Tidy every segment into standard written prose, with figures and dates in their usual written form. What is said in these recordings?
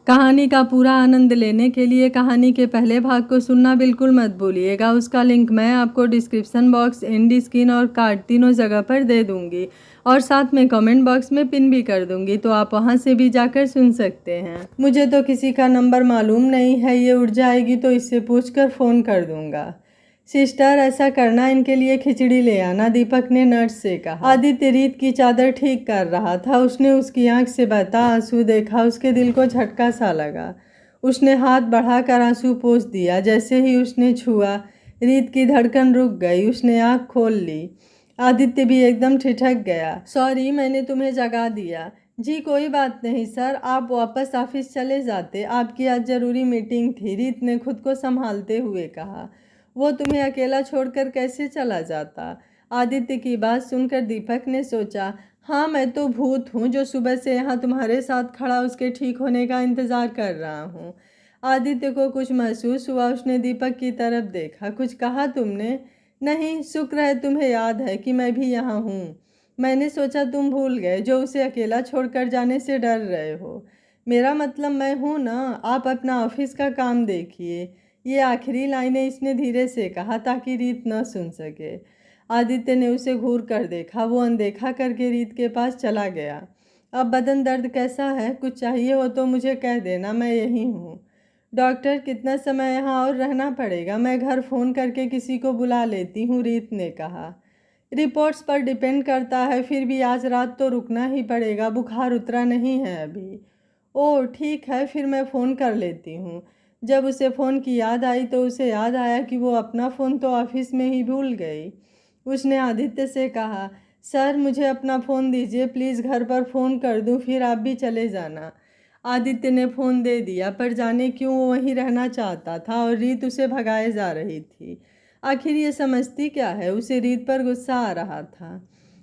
कहानी का पूरा आनंद लेने के लिए कहानी के पहले भाग को सुनना बिल्कुल मत भूलिएगा। उसका लिंक मैं आपको डिस्क्रिप्शन बॉक्स, एंड स्क्रीन और कार्ड तीनों जगह पर दे दूंगी और साथ में कमेंट बॉक्स में पिन भी कर दूंगी, तो आप वहां से भी जाकर सुन सकते हैं। मुझे तो किसी का नंबर मालूम नहीं है, ये उड़ जाएगी तो इससे पूछकर फ़ोन कर दूंगा। सिस्टर, ऐसा करना, इनके लिए खिचड़ी ले आना, दीपक ने नर्स से कहा। आदित्य रीत की चादर ठीक कर रहा था। उसने उसकी आंख से बहता आंसू देखा। उसके दिल को झटका सा लगा। उसने हाथ बढ़ाकर आंसू पोंछ दिया। जैसे ही उसने छुआ, रीत की धड़कन रुक गई। उसने आंख खोल ली। आदित्य भी एकदम ठिठक गया। सॉरी, मैंने तुम्हें जगा दिया। जी कोई बात नहीं सर, आप वापस ऑफिस चले जाते, आपकी आज ज़रूरी मीटिंग थी, रीत ने खुद को संभालते हुए कहा। वो तुम्हें अकेला छोड़कर कैसे चला जाता? आदित्य की बात सुनकर दीपक ने सोचा, हाँ मैं तो भूत हूँ जो सुबह से यहाँ तुम्हारे साथ खड़ा उसके ठीक होने का इंतज़ार कर रहा हूँ। आदित्य को कुछ महसूस हुआ। उसने दीपक की तरफ देखा। कुछ कहा तुमने? नहीं, शुक्र है तुम्हें याद है कि मैं भी यहाँ हूँ। मैंने सोचा तुम भूल गए जो उसे अकेला छोड़कर जाने से डर रहे हो। मेरा मतलब मैं हूँ ना, आप अपना ऑफिस का काम देखिए। ये आखिरी लाइनें इसने धीरे से कहा ताकि रीत न सुन सके। आदित्य ने उसे घूर कर देखा। वो अनदेखा करके रीत के पास चला गया। अब बदन दर्द कैसा है? कुछ चाहिए हो तो मुझे कह देना, मैं यहीं हूँ। डॉक्टर, कितना समय यहाँ और रहना पड़ेगा? मैं घर फ़ोन करके किसी को बुला लेती हूँ, रीत ने कहा। रिपोर्ट्स पर डिपेंड करता है, फिर भी आज रात तो रुकना ही पड़ेगा। बुखार उतरा नहीं है अभी। ओह ठीक है, फिर मैं फ़ोन कर लेती हूँ। जब उसे फ़ोन की याद आई तो उसे याद आया कि वो अपना फ़ोन तो ऑफिस में ही भूल गई। उसने आदित्य से कहा, सर मुझे अपना फ़ोन दीजिए प्लीज़, घर पर फ़ोन कर दूँ, फिर आप भी चले जाना। आदित्य ने फ़ोन दे दिया, पर जाने क्यों वो वहीं रहना चाहता था और रीत उसे भगाए जा रही थी। आखिर ये समझती क्या है? उसे रीत पर गुस्सा आ रहा था।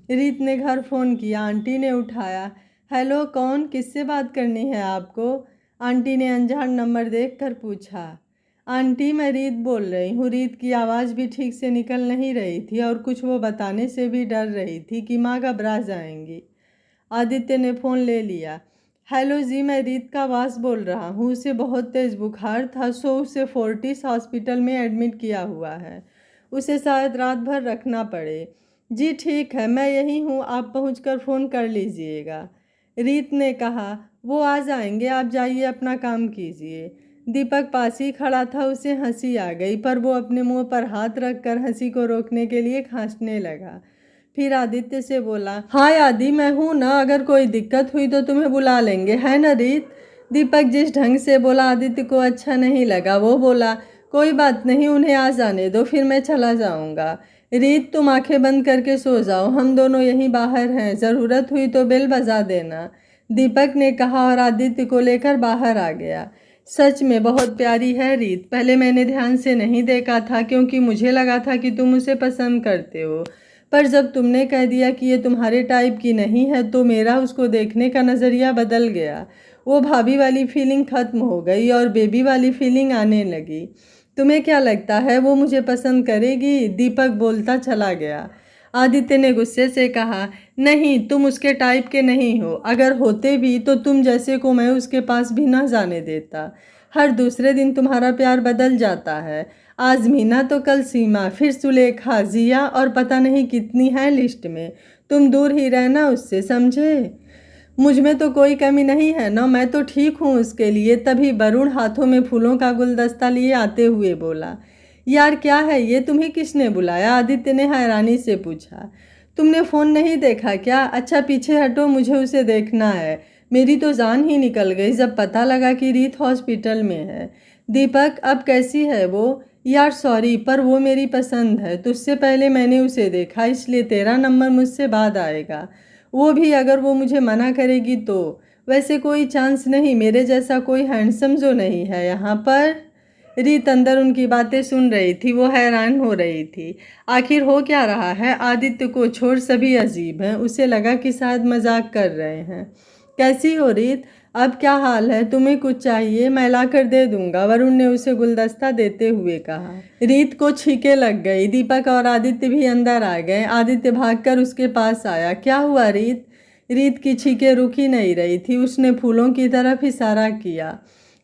रीत ने घर फ़ोन किया। आंटी ने उठाया। हेलो, कौन? किससे बात करनी है आपको? आंटी ने अनजान नंबर देखकर पूछा। आंटी, मैं रीत बोल रही हूँ। रीत की आवाज़ भी ठीक से निकल नहीं रही थी और कुछ वो बताने से भी डर रही थी कि माँ घबरा जाएंगी। आदित्य ने फ़ोन ले लिया। हेलो जी, मैं रीत का वास बोल रहा हूँ। उसे बहुत तेज़ बुखार था, सो उसे फोर्टिस हॉस्पिटल में एडमिट किया हुआ है। उसे शायद रात भर रखना पड़े। जी ठीक है, मैं यहीं हूँ, आप पहुँचकर फ़ोन कर लीजिएगा, रीत ने कहा। वो आ जाएंगे, आप जाइए अपना काम कीजिए। दीपक पास ही खड़ा था। उसे हंसी आ गई, पर वो अपने मुंह पर हाथ रखकर हंसी को रोकने के लिए खांसने लगा। फिर आदित्य से बोला, हाँ आदि, मैं हूँ ना, अगर कोई दिक्कत हुई तो तुम्हें बुला लेंगे, है ना रीत? दीपक जिस ढंग से बोला आदित्य को अच्छा नहीं लगा। वो बोला, कोई बात नहीं, उन्हें आ जाने दो, फिर मैं चला जाऊंगा। रीत, तुम आंखें बंद करके सो जाओ, हम दोनों यहीं बाहर हैं, ज़रूरत हुई तो बेल बजा देना, दीपक ने कहा और आदित्य को लेकर बाहर आ गया। सच में बहुत प्यारी है रीत। पहले मैंने ध्यान से नहीं देखा था क्योंकि मुझे लगा था कि तुम उसे पसंद करते हो, पर जब तुमने कह दिया कि ये तुम्हारे टाइप की नहीं है तो मेरा उसको देखने का नज़रिया बदल गया। वो भाभी वाली फीलिंग ख़त्म हो गई और बेबी वाली फीलिंग आने लगी। तुम्हें क्या लगता है वो मुझे पसंद करेगी? दीपक बोलता चला गया। आदित्य ने गुस्से से कहा, नहीं, तुम उसके टाइप के नहीं हो। अगर होते भी तो तुम जैसे को मैं उसके पास भी ना जाने देता। हर दूसरे दिन तुम्हारा प्यार बदल जाता है। आज मीना तो कल सीमा, फिर सुलेखा, जिया और पता नहीं कितनी है लिस्ट में। तुम दूर ही रहना उससे, समझे? मुझ में तो कोई कमी नहीं है ना, मैं तो ठीक हूँ उसके लिए। तभी वरुण हाथों में फूलों का गुलदस्ता लिए आते हुए बोला। यार क्या है ये, तुम्हें किसने बुलाया? आदित्य ने हैरानी से पूछा। तुमने फ़ोन नहीं देखा क्या? अच्छा पीछे हटो, मुझे उसे देखना है। मेरी तो जान ही निकल गई जब पता लगा कि रीत हॉस्पिटल में है। दीपक, अब कैसी है वो? यार सॉरी, पर वो मेरी पसंद है। तुझसे पहले मैंने उसे देखा, इसलिए तेरा नंबर मुझसे बाद आएगा। वो भी अगर वो मुझे मना करेगी तो। वैसे कोई चांस नहीं, मेरे जैसा कोई हैंडसम जो नहीं है यहाँ पर। रीत अंदर उनकी बातें सुन रही थी। वो हैरान हो रही थी, आखिर हो क्या रहा है? आदित्य को छोड़ सभी अजीब हैं। उसे लगा कि शायद मजाक कर रहे हैं। कैसी हो रीत? अब क्या हाल है? तुम्हें कुछ चाहिए? मैं ला कर दे दूंगा, वरुण ने उसे गुलदस्ता देते हुए कहा। रीत को छींके लग गई। दीपक और आदित्य भी अंदर आ गए। आदित्य भागकर उसके पास आया। क्या हुआ रीत? रीत की छींकें रुक ही नहीं रही थी। उसने फूलों की तरफ इशारा किया।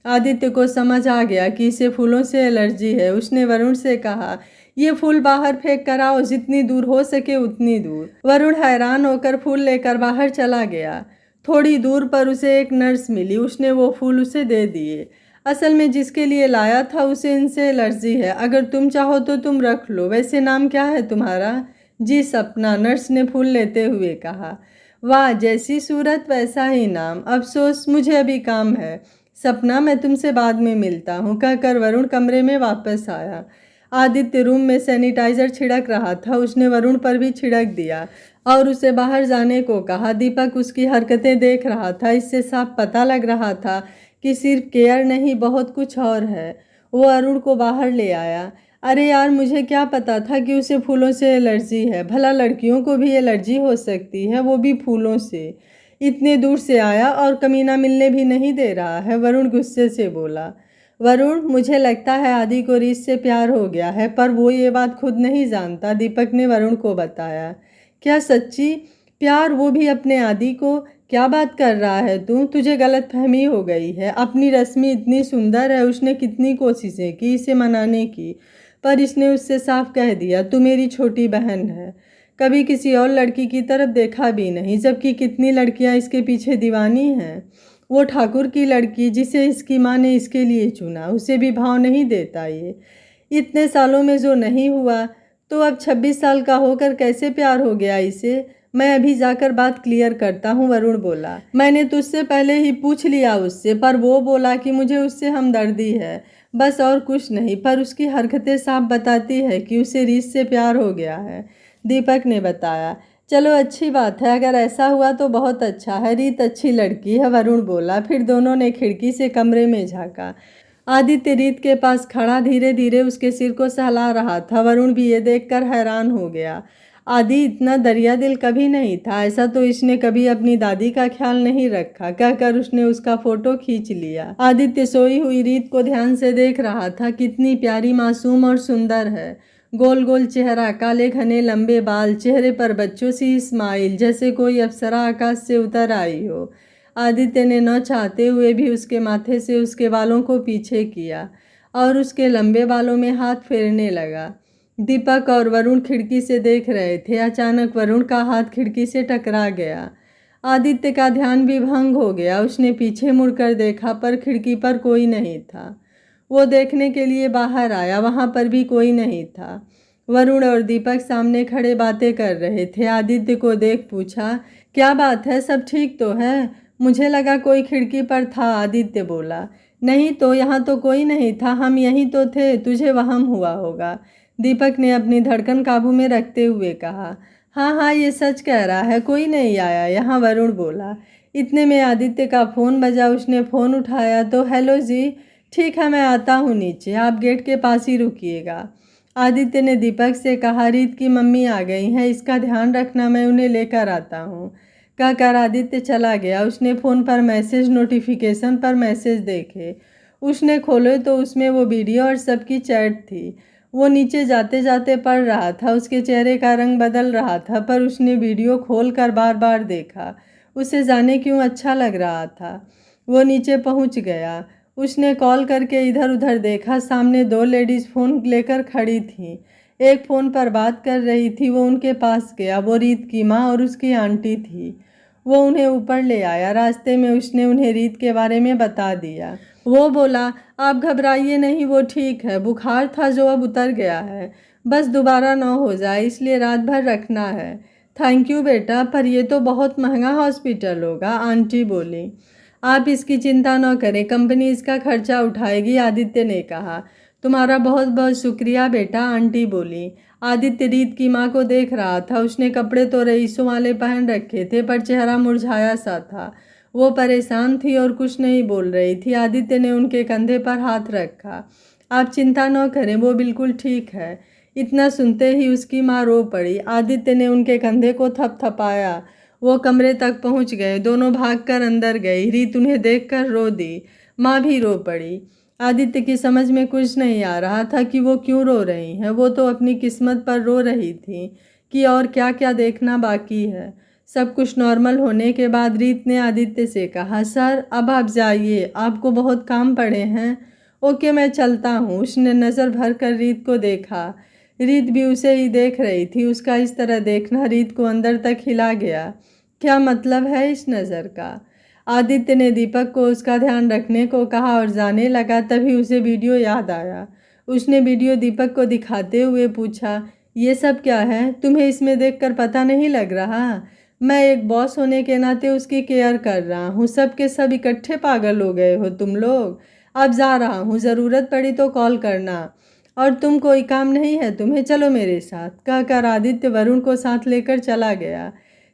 आदित्य को समझ आ गया कि इसे फूलों से एलर्जी है। उसने वरुण से कहा, ये फूल बाहर फेंक कर आओ, जितनी दूर हो सके उतनी दूर। वरुण हैरान होकर फूल लेकर बाहर चला गया। थोड़ी दूर पर उसे एक नर्स मिली। उसने वो फूल उसे दे दिए। असल में जिसके लिए लाया था उसे इनसे एलर्जी है। अगर तुम चाहो तो तुम रख लो। वैसे नाम क्या है तुम्हारा? जी सपना, नर्स ने फूल लेते हुए कहा। वाह, जैसी सूरत वैसा ही नाम। अफसोस मुझे अभी काम है। सपना, मैं तुमसे बाद में मिलता हूँ, कहकर वरुण कमरे में वापस आया। आदित्य रूम में सैनिटाइजर छिड़क रहा था। उसने वरुण पर भी छिड़क दिया और उसे बाहर जाने को कहा। दीपक उसकी हरकतें देख रहा था। इससे साफ पता लग रहा था कि सिर्फ केयर नहीं, बहुत कुछ और है। वो अरुण को बाहर ले आया। अरे यार, मुझे क्या पता था कि उसे फूलों से एलर्जी है। भला लड़कियों को भी एलर्जी हो सकती है, वो भी फूलों से। इतने दूर से आया और कमीना मिलने भी नहीं दे रहा है, वरुण गुस्से से बोला। वरुण, मुझे लगता है आदि को रीत से प्यार हो गया है, पर वो ये बात खुद नहीं जानता, दीपक ने वरुण को बताया। क्या सच्ची? प्यार, वो भी अपने आदि को? क्या बात कर रहा है तू? तुझे गलतफहमी हो गई है। अपनी रश्मि इतनी सुंदर है, उसने कितनी कोशिशें की इसे मनाने की, पर इसने उससे साफ कह दिया तू मेरी छोटी बहन है। कभी किसी और लड़की की तरफ देखा भी नहीं, जबकि कितनी लड़कियां इसके पीछे दीवानी हैं। वो ठाकुर की लड़की जिसे इसकी माँ ने इसके लिए चुना, उसे भी भाव नहीं देता ये। इतने सालों में जो नहीं हुआ, तो अब 26 साल का होकर कैसे प्यार हो गया इसे? मैं अभी जाकर बात क्लियर करता हूँ, वरुण बोला। मैंने तुझसे पहले ही पूछ लिया उससे, पर वो बोला कि मुझे उससे हमदर्दी है, बस और कुछ नहीं। पर उसकी हरकतें साफ बताती है कि उसे रीत से प्यार हो गया है, दीपक ने बताया। चलो अच्छी बात है, अगर ऐसा हुआ तो बहुत अच्छा है। रीत अच्छी लड़की है, वरुण बोला। फिर दोनों ने खिड़की से कमरे में झांका। आदित्य रीत के पास खड़ा धीरे धीरे उसके सिर को सहला रहा था। वरुण भी ये देखकर हैरान हो गया। आदि इतना दरिया दिल कभी नहीं था। ऐसा तो इसने कभी अपनी दादी का ख्याल नहीं रखा, कहकर उसने उसका फोटो खींच लिया। आदित्य सोई हुई रीत को ध्यान से देख रहा था। कितनी प्यारी, मासूम और सुंदर है। गोल गोल चेहरा, काले घने लंबे बाल, चेहरे पर बच्चों सी स्माइल, जैसे कोई अप्सरा आकाश से उतर आई हो। आदित्य ने न चाहते हुए भी उसके माथे से उसके बालों को पीछे किया और उसके लंबे बालों में हाथ फेरने लगा। दीपक और वरुण खिड़की से देख रहे थे। अचानक वरुण का हाथ खिड़की से टकरा गया। आदित्य का ध्यान भी भंग हो गया। उसने पीछे मुड़कर देखा, पर खिड़की पर कोई नहीं था। वो देखने के लिए बाहर आया, वहाँ पर भी कोई नहीं था। वरुण और दीपक सामने खड़े बातें कर रहे थे। आदित्य को देख पूछा, क्या बात है, सब ठीक तो है? मुझे लगा कोई खिड़की पर था, आदित्य बोला। नहीं तो, यहाँ तो कोई नहीं था, हम यहीं तो थे, तुझे वहम हुआ होगा, दीपक ने अपनी धड़कन काबू में रखते हुए कहा। हाँ हाँ, ये सच कह रहा है, कोई नहीं आया यहाँ, वरुण बोला। इतने में आदित्य का फ़ोन बजा। उसने फ़ोन उठाया तो हेलो जी, ठीक है मैं आता हूँ नीचे, आप गेट के पास ही रुकिएगा। आदित्य ने दीपक से कहा, रीत की मम्मी आ गई हैं, इसका ध्यान रखना, मैं उन्हें लेकर आता हूँ, कहकर आदित्य चला गया। उसने फ़ोन पर मैसेज नोटिफिकेशन पर मैसेज देखे। उसने खोले तो उसमें वो वीडियो और सबकी चैट थी। वो नीचे जाते जाते पढ़ रहा था। उसके चेहरे का रंग बदल रहा था, पर उसने वीडियो खोलकर बार बार देखा। उसे जाने क्यों अच्छा लग रहा था। वो नीचे पहुंच गया। उसने कॉल करके इधर उधर देखा। सामने दो लेडीज़ फ़ोन लेकर खड़ी थीं। एक फ़ोन पर बात कर रही थी। वो उनके पास गया। वो रीत की माँ और उसकी आंटी थी। वो उन्हें ऊपर ले आया। रास्ते में उसने उन्हें रीत के बारे में बता दिया। वो बोला, आप घबराइए नहीं, वो ठीक है, बुखार था जो अब उतर गया है, बस दोबारा ना हो जाए इसलिए रात भर रखना है। थैंक यू बेटा, पर ये तो बहुत महंगा हॉस्पिटल होगा, आंटी बोली। आप इसकी चिंता न करें, कंपनी इसका खर्चा उठाएगी, आदित्य ने कहा। तुम्हारा बहुत बहुत शुक्रिया बेटा, आंटी बोली। आदित्य रीत की माँ को देख रहा था। उसने कपड़े तो रईसों वाले पहन रखे थे, पर चेहरा मुरझाया सा था। वो परेशान थी और कुछ नहीं बोल रही थी। आदित्य ने उनके कंधे पर हाथ रखा। आप चिंता न करें, वो बिल्कुल ठीक है। इतना सुनते ही उसकी माँ रो पड़ी। आदित्य ने उनके कंधे को थपथपाया। वो कमरे तक पहुंच गए। दोनों भागकर अंदर गई। रीत उन्हें देखकर रो दी। माँ भी रो पड़ी। आदित्य की समझ में कुछ नहीं आ रहा था कि वो क्यों रो रही हैं। वो तो अपनी किस्मत पर रो रही थी कि और क्या क्या देखना बाकी है। सब कुछ नॉर्मल होने के बाद रीत ने आदित्य से कहा, सर अब आप जाइए, आपको बहुत काम पड़े हैं। ओके मैं चलता हूँ। उसने नज़र भर कर रीत को देखा। रीत भी उसे ही देख रही थी। उसका इस तरह देखना रीत को अंदर तक हिला गया। क्या मतलब है इस नज़र का? आदित्य ने दीपक को उसका ध्यान रखने को कहा और जाने लगा। तभी उसे वीडियो याद आया। उसने वीडियो दीपक को दिखाते हुए पूछा, ये सब क्या है? तुम्हें इसमें देखकर पता नहीं लग रहा? मैं एक बॉस होने के नाते उसकी केयर कर रहा हूँ। सब के सब इकट्ठे पागल हो गए हो तुम लोग। अब जा रहा हूँ, ज़रूरत पड़ी तो कॉल करना। और तुम कोई काम नहीं है तुम्हें, चलो मेरे साथ, कहकर आदित्य वरुण को साथ लेकर चला गया।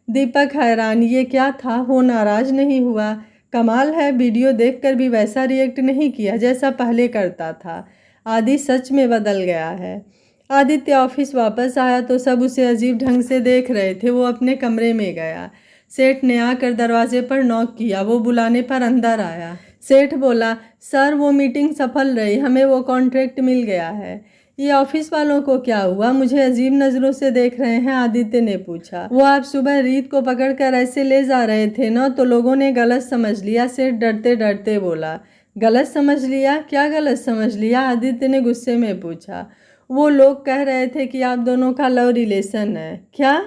दीपक हैरान, ये क्या था? वो नाराज़ नहीं हुआ। कमाल है, वीडियो देखकर भी वैसा रिएक्ट नहीं किया जैसा पहले करता था। आदि सच में बदल गया है। आदित्य ऑफिस वापस आया तो सब उसे अजीब ढंग से देख रहे थे। वो अपने कमरे में गया। सेठ ने आकर दरवाजे पर नॉक किया। वो बुलाने पर अंदर आया। सेठ बोला, सर वो मीटिंग सफल रही, हमें वो कॉन्ट्रैक्ट मिल गया है। ये ऑफिस वालों को क्या हुआ? मुझे अजीब नज़रों से देख रहे हैं, आदित्य ने पूछा। वो आप सुबह रीत को पकड़कर ऐसे ले जा रहे थे ना, तो लोगों ने गलत समझ लिया, सेठ डरते डरते बोला। गलत समझ लिया? क्या गलत समझ लिया? आदित्य ने गुस्से में पूछा। वो लोग कह रहे थे कि आप दोनों का लव रिलेशन है। क्या?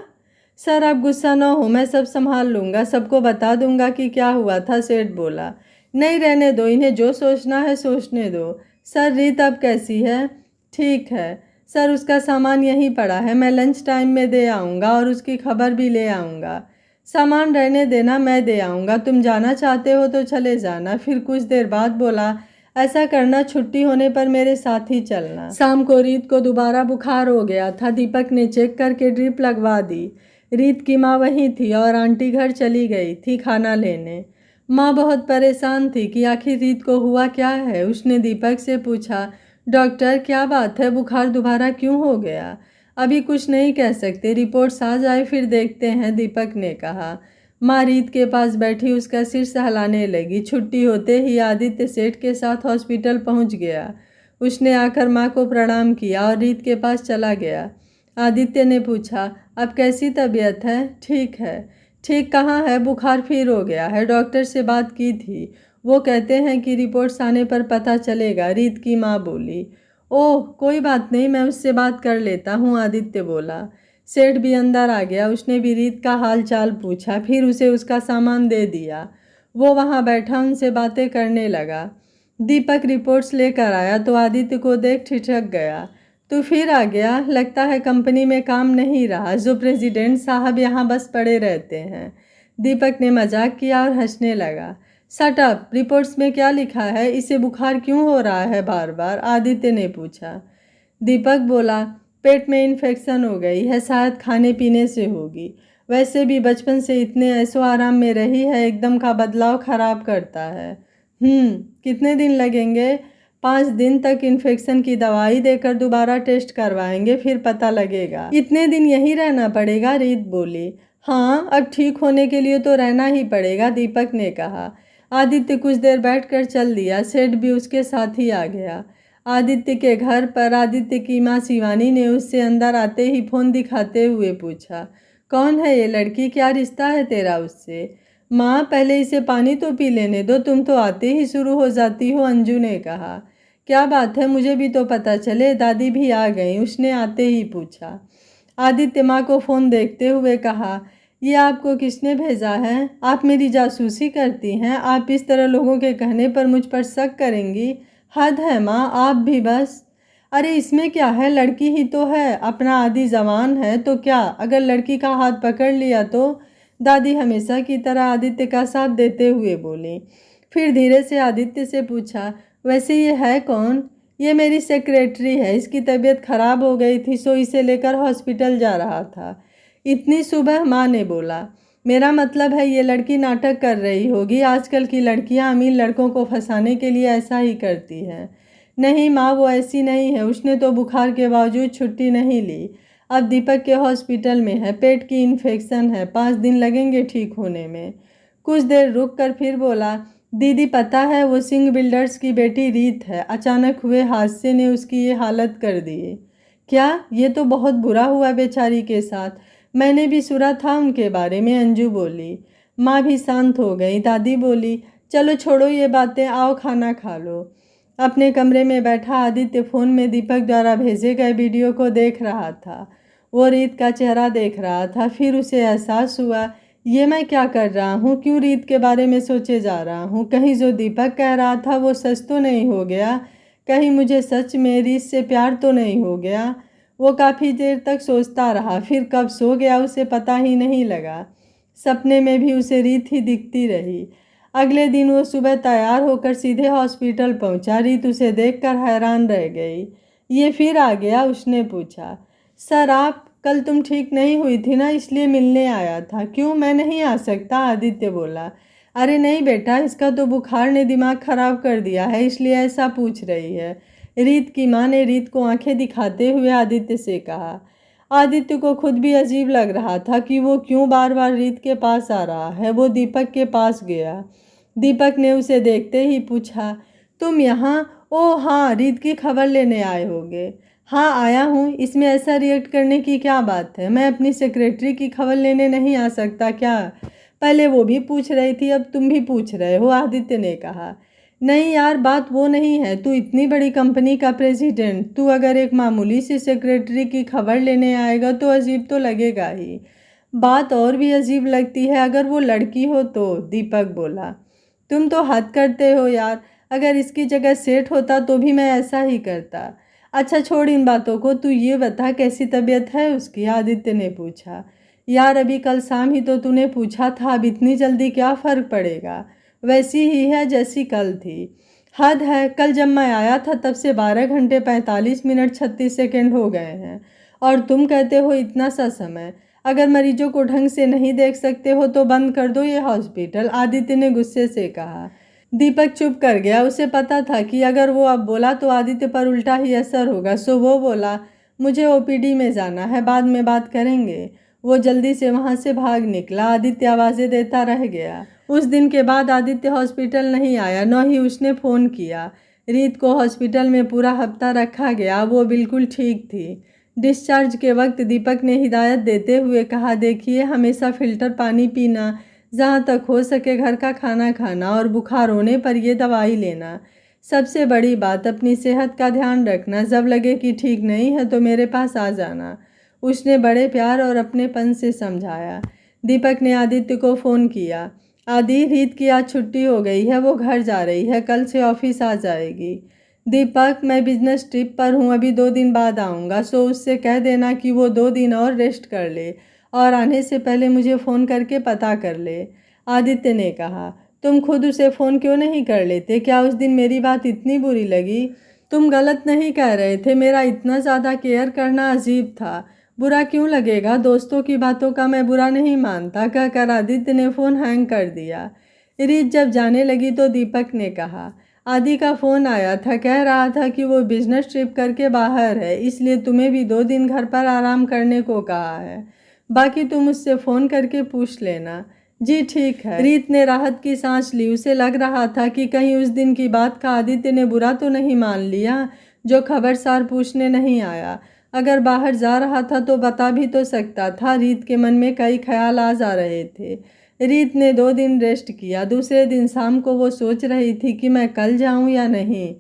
सर आप गुस्सा न हो, मैं सब संभाल लूँगा, सबको बता दूंगा कि क्या हुआ था, सेठ बोला। नहीं रहने दो, इन्हें जो सोचना है सोचने दो। सर रीत अब कैसी है? ठीक है सर, उसका सामान यहीं पड़ा है, मैं लंच टाइम में दे आऊँगा और उसकी खबर भी ले आऊँगा। सामान रहने देना, मैं दे आऊँगा, तुम जाना चाहते हो तो चले जाना। फिर कुछ देर बाद बोला, ऐसा करना, छुट्टी होने पर मेरे साथ ही चलना। शाम को रीत को दोबारा बुखार हो गया था। दीपक ने चेक करके ड्रिप लगवा दी। रीत की माँ वहीं थी और आंटी घर चली गई थी खाना लेने। माँ बहुत परेशान थी कि आखिर रीत को हुआ क्या है। उसने दीपक से पूछा, डॉक्टर क्या बात है, बुखार दोबारा क्यों हो गया? अभी कुछ नहीं कह सकते, रिपोर्ट्स आ जाए फिर देखते हैं, दीपक ने कहा। माँ रीत के पास बैठी उसका सिर सहलाने लगी। छुट्टी होते ही आदित्य सेठ के साथ हॉस्पिटल पहुंच गया। उसने आकर माँ को प्रणाम किया और रीत के पास चला गया। आदित्य ने पूछा, अब कैसी तबीयत है? ठीक है। ठीक कहाँ है? बुखार फिर हो गया है, डॉक्टर से बात की थी, वो कहते हैं कि रिपोर्ट्स आने पर पता चलेगा, रीत की माँ बोली। ओह कोई बात नहीं, मैं उससे बात कर लेता हूँ, आदित्य बोला। सेठ भी अंदर आ गया। उसने भी रीत का हाल चाल पूछा, फिर उसे उसका सामान दे दिया। वो वहाँ बैठा उनसे बातें करने लगा। दीपक रिपोर्ट्स लेकर आया तो आदित्य को देख ठिठक गया। तू फिर आ गया? लगता है कंपनी में काम नहीं रहा, जो प्रेसिडेंट साहब यहाँ बस पड़े रहते हैं। दीपक ने मजाक किया और हंसने लगा। शट अप, रिपोर्ट्स में क्या लिखा है? इसे बुखार क्यों हो रहा है बार बार? आदित्य ने पूछा। दीपक बोला, पेट में इन्फेक्शन हो गई है, शायद खाने पीने से होगी। वैसे भी बचपन से इतने ऐशो आराम में रही है, एकदम का बदलाव खराब करता है। कितने दिन लगेंगे? 5 दिन तक इन्फेक्शन की दवाई देकर दोबारा टेस्ट करवाएंगे, फिर पता लगेगा। इतने दिन यहीं रहना पड़ेगा? रीत बोली। हाँ, अब ठीक होने के लिए तो रहना ही पड़ेगा, दीपक ने कहा। आदित्य कुछ देर बैठकर चल दिया। सेठ भी उसके साथ ही आ गया। आदित्य के घर पर आदित्य की माँ शिवानी ने उससे अंदर आते ही फ़ोन दिखाते हुए पूछा, कौन है ये लड़की, क्या रिश्ता है तेरा उससे? माँ पहले इसे पानी तो पी लेने दो, तुम तो आते ही शुरू हो जाती हो, अंजू ने कहा। क्या बात है, मुझे भी तो पता चले, दादी भी आ गई, उसने आते ही पूछा। आदित्य माँ को फ़ोन देखते हुए कहा, ये आपको किसने भेजा है? आप मेरी जासूसी करती हैं? आप इस तरह लोगों के कहने पर मुझ पर शक करेंगी? हद है माँ, आप भी बस। अरे इसमें क्या है, लड़की ही तो है, अपना आदि जवान है तो क्या, अगर लड़की का हाथ पकड़ लिया तो? दादी हमेशा की तरह आदित्य का साथ देते हुए बोली। फिर धीरे से आदित्य से पूछा, वैसे ये है कौन? ये मेरी सेक्रेटरी है, इसकी तबीयत खराब हो गई थी, सो इसे लेकर हॉस्पिटल जा रहा था। इतनी सुबह? माँ ने बोला। मेरा मतलब है ये लड़की नाटक कर रही होगी, आजकल की लड़कियां अमीर लड़कों को फंसाने के लिए ऐसा ही करती हैं। नहीं माँ, वो ऐसी नहीं है, उसने तो बुखार के बावजूद छुट्टी नहीं ली। अब दीपक के हॉस्पिटल में है, पेट की इन्फेक्शन है, 5 दिन लगेंगे ठीक होने में। कुछ देर रुक कर फिर बोला, दीदी पता है वो सिंह बिल्डर्स की बेटी रीत है, अचानक हुए हादसे ने उसकी ये हालत कर दी। क्या? ये तो बहुत बुरा हुआ बेचारी के साथ। मैंने भी सुना था उनके बारे में, अंजू बोली। माँ भी शांत हो गई। दादी बोली, चलो छोड़ो ये बातें, आओ खाना खा लो। अपने कमरे में बैठा आदित्य फ़ोन में दीपक द्वारा भेजे गए वीडियो को देख रहा था। वो रीत का चेहरा देख रहा था। फिर उसे एहसास हुआ, ये मैं क्या कर रहा हूँ? क्यों रीत के बारे में सोचे जा रहा हूँ? कहीं जो दीपक कह रहा था वो सच तो नहीं हो गया? कहीं मुझे सच में रीत से प्यार तो नहीं हो गया? वो काफ़ी देर तक सोचता रहा। फिर कब सो गया उसे पता ही नहीं लगा। सपने में भी उसे रीत ही दिखती रही। अगले दिन वो सुबह तैयार होकर सीधे हॉस्पिटल पहुंचा। रीत उसे देखकर हैरान रह गई। ये फिर आ गया? उसने पूछा। सर आप, कल तुम ठीक नहीं हुई थी ना, इसलिए मिलने आया था। क्यों, मैं नहीं आ सकता? आदित्य बोला। अरे नहीं बेटा, इसका तो बुखार ने दिमाग खराब कर दिया है, इसलिए ऐसा पूछ रही है। रीत की माँ ने रीत को आंखें दिखाते हुए आदित्य से कहा। आदित्य को खुद भी अजीब लग रहा था कि वो क्यों बार बार रीत के पास आ रहा है। वो दीपक के पास गया। दीपक ने उसे देखते ही पूछा, तुम यहाँ? ओह हाँ, रीत की खबर लेने आए होगे। हाँ आया हूँ, इसमें ऐसा रिएक्ट करने की क्या बात है? मैं अपनी सेक्रेटरी की खबर लेने नहीं आ सकता क्या? पहले वो भी पूछ रही थी, अब तुम भी पूछ रहे हो, आदित्य ने कहा। नहीं यार, बात वो नहीं है। तू इतनी बड़ी कंपनी का प्रेसिडेंट, तू अगर एक मामूली सी सेक्रेटरी की खबर लेने आएगा तो अजीब तो लगेगा ही। बात और भी अजीब लगती है अगर वो लड़की हो तो, दीपक बोला। तुम तो हद करते हो यार, अगर इसकी जगह सेठ होता तो भी मैं ऐसा ही करता। अच्छा छोड़ इन बातों को, तू ये बता कैसी तबीयत है उसकी? आदित्य ने पूछा। यार अभी कल शाम ही तो तूने पूछा था, अब इतनी जल्दी क्या फ़र्क पड़ेगा? वैसी ही है जैसी कल थी। हद है, कल जब मैं आया था तब से 12 घंटे 45 मिनट 36 सेकेंड हो गए हैं और तुम कहते हो इतना सा समय। अगर मरीजों को ढंग से नहीं देख सकते हो तो बंद कर दो ये हॉस्पिटल, आदित्य ने गुस्से से कहा। दीपक चुप कर गया। उसे पता था कि अगर वो अब बोला तो आदित्य पर उल्टा ही असर होगा, सो वो बोला, मुझे ओपीडी में जाना है, बाद में बात करेंगे। वो जल्दी से वहाँ से भाग निकला। आदित्य आवाज़ें देता रह गया। उस दिन के बाद आदित्य हॉस्पिटल नहीं आया, न ही उसने फ़ोन किया। रीत को हॉस्पिटल में पूरा हफ्ता रखा गया। वो बिल्कुल ठीक थी। डिस्चार्ज के वक्त दीपक ने हिदायत देते हुए कहा, देखिए हमेशा फ़िल्टर पानी पीना, जहाँ तक हो सके घर का खाना खाना और बुखार होने पर ये दवाई लेना। सबसे बड़ी बात, अपनी सेहत का ध्यान रखना। जब लगे कि ठीक नहीं है तो मेरे पास आ जाना, उसने बड़े प्यार और अपनेपन से समझाया। दीपक ने आदित्य को फ़ोन किया। आदि, रीत की आज छुट्टी हो गई है, वो घर जा रही है, कल से ऑफिस आ जाएगी। दीपक, मैं बिजनेस ट्रिप पर हूँ, अभी 2 दिन बाद आऊँगा, सो उससे कह देना कि वो 2 दिन और रेस्ट कर ले और आने से पहले मुझे फ़ोन करके पता कर ले। आदित्य ने कहा। तुम खुद उसे फ़ोन क्यों नहीं कर लेते? क्या उस दिन मेरी बात इतनी बुरी लगी? तुम गलत नहीं कह रहे थे, मेरा इतना ज़्यादा केयर करना अजीब था। बुरा क्यों लगेगा? दोस्तों की बातों का मैं बुरा नहीं मानता, कहकर आदित्य ने फ़ोन हैंग कर दिया। रीत जब जाने लगी तो दीपक ने कहा, आदि का फ़ोन आया था, कह रहा था कि वो बिजनेस ट्रिप करके बाहर है, इसलिए तुम्हें भी 2 दिन घर पर आराम करने को कहा है। बाकी तुम उससे फ़ोन करके पूछ लेना। जी ठीक है। रीत ने राहत की सांस ली। उसे लग रहा था कि कहीं उस दिन की बात का आदित्य ने बुरा तो नहीं मान लिया, जो खबरसार पूछने नहीं आया। अगर बाहर जा रहा था तो बता भी तो सकता था। रीत के मन में कई ख्याल आ जा रहे थे। रीत ने 2 दिन रेस्ट किया। दूसरे दिन शाम को वो सोच रही थी कि मैं कल जाऊं या नहीं।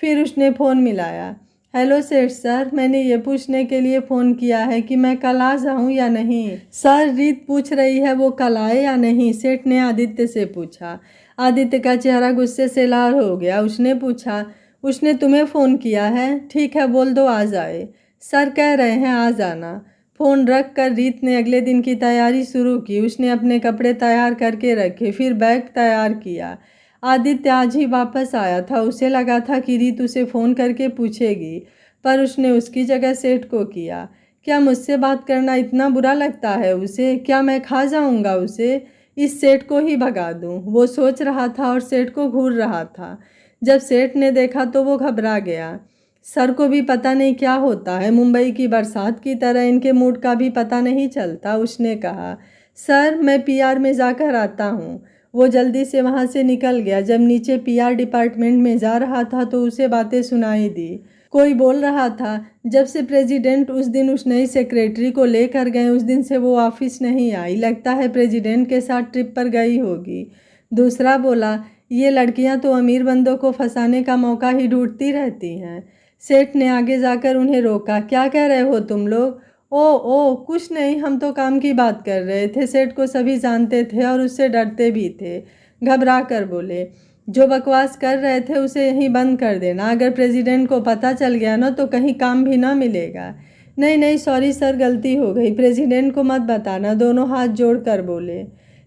फिर उसने फ़ोन मिलाया। हेलो सेठ सर, मैंने ये पूछने के लिए फ़ोन किया है कि मैं कल आ जाऊं या नहीं। सर, रीत पूछ रही है वो कल आए या नहीं, सेठ ने आदित्य से पूछा। आदित्य का चेहरा गुस्से से लाल हो गया। उसने पूछा, उसने तुम्हें फ़ोन किया है? ठीक है, बोल दो आ जाए। सर कह रहे हैं आ जाना। फ़ोन रख कर रीत ने अगले दिन की तैयारी शुरू की। उसने अपने कपड़े तैयार करके रखे, फिर बैग तैयार किया। आदित्य आज ही वापस आया था। उसे लगा था कि रीत उसे फ़ोन करके पूछेगी, पर उसने उसकी जगह सेठ को किया। क्या मुझसे बात करना इतना बुरा लगता है उसे? क्या मैं खा जाऊंगा उसे? इस सेठ को ही भगा दूं, वो सोच रहा था और सेठ को घूर रहा था। जब सेठ ने देखा तो वो घबरा गया। सर को भी पता नहीं क्या होता है, मुंबई की बरसात की तरह इनके मूड का भी पता नहीं चलता। उसने कहा, सर मैं पीआर में जाकर आता हूँ। वो जल्दी से वहाँ से निकल गया। जब नीचे पीआर डिपार्टमेंट में जा रहा था तो उसे बातें सुनाई दी। कोई बोल रहा था जब से प्रेसिडेंट उस दिन उस नई सेक्रेटरी को लेकर गए उस दिन से वो ऑफिस नहीं आई, लगता है प्रेसिडेंट के साथ ट्रिप पर गई होगी। दूसरा बोला ये लड़कियां तो अमीर बंदों को फंसाने का मौका ही ढूंढती रहती हैं। सेठ ने आगे जाकर उन्हें रोका, क्या कह रहे हो तुम लोग? ओ कुछ नहीं, हम तो काम की बात कर रहे थे। सेठ को सभी जानते थे और उससे डरते भी थे। घबरा कर बोले, जो बकवास कर रहे थे उसे यहीं बंद कर देना, अगर प्रेसिडेंट को पता चल गया ना तो कहीं काम भी ना मिलेगा। नहीं सॉरी सर, गलती हो गई, प्रेसिडेंट को मत बताना, दोनों हाथ जोड़कर बोले।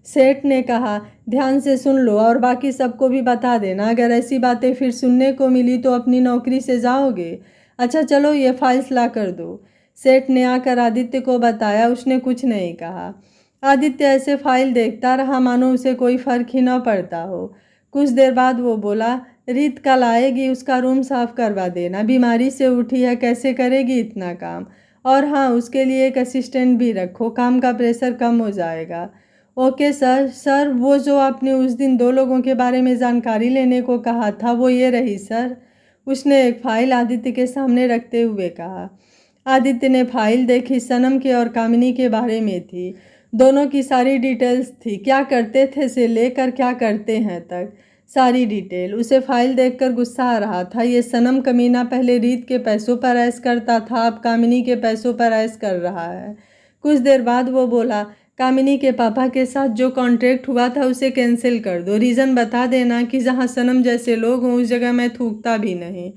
सेठ ने कहा ध्यान से सुन लो और बाकी सबको भी बता देना, अगर ऐसी बातें फिर सुनने को मिली तो अपनी नौकरी से जाओगे। अच्छा चलो ये फाइल्स ला कर दो। सेठ ने आकर आदित्य को बताया, उसने कुछ नहीं कहा। आदित्य ऐसे फाइल देखता रहा मानो उसे कोई फर्क ही न पड़ता हो। कुछ देर बाद वो बोला, रीत कल आएगी, उसका रूम साफ करवा देना, बीमारी से उठी है, कैसे करेगी इतना काम। और हाँ, उसके लिए एक असिस्टेंट भी रखो, काम का प्रेशर कम हो जाएगा। Okay sir. सर वो जो आपने उस दिन 2 लोगों के बारे में जानकारी लेने को कहा था वो ये रही सर। उसने एक फाइल आदित्य के सामने रखते हुए कहा। आदित्य ने फाइल देखी, सनम के और कामिनी के बारे में थी। दोनों की सारी डिटेल्स थी, क्या करते थे से लेकर क्या करते हैं तक सारी डिटेल। उसे फाइल देखकर गुस्सा आ रहा था। ये सनम कमीना पहले रीत के पैसों पर ऐश करता था, अब कामिनी के पैसों पर ऐश कर रहा है। कुछ देर बाद वो बोला, कामिनी के पापा के साथ जो कॉन्ट्रैक्ट हुआ था उसे कैंसिल कर दो, रीज़न बता देना कि जहाँ सनम जैसे लोग हों उस जगह मैं थूकता भी नहीं।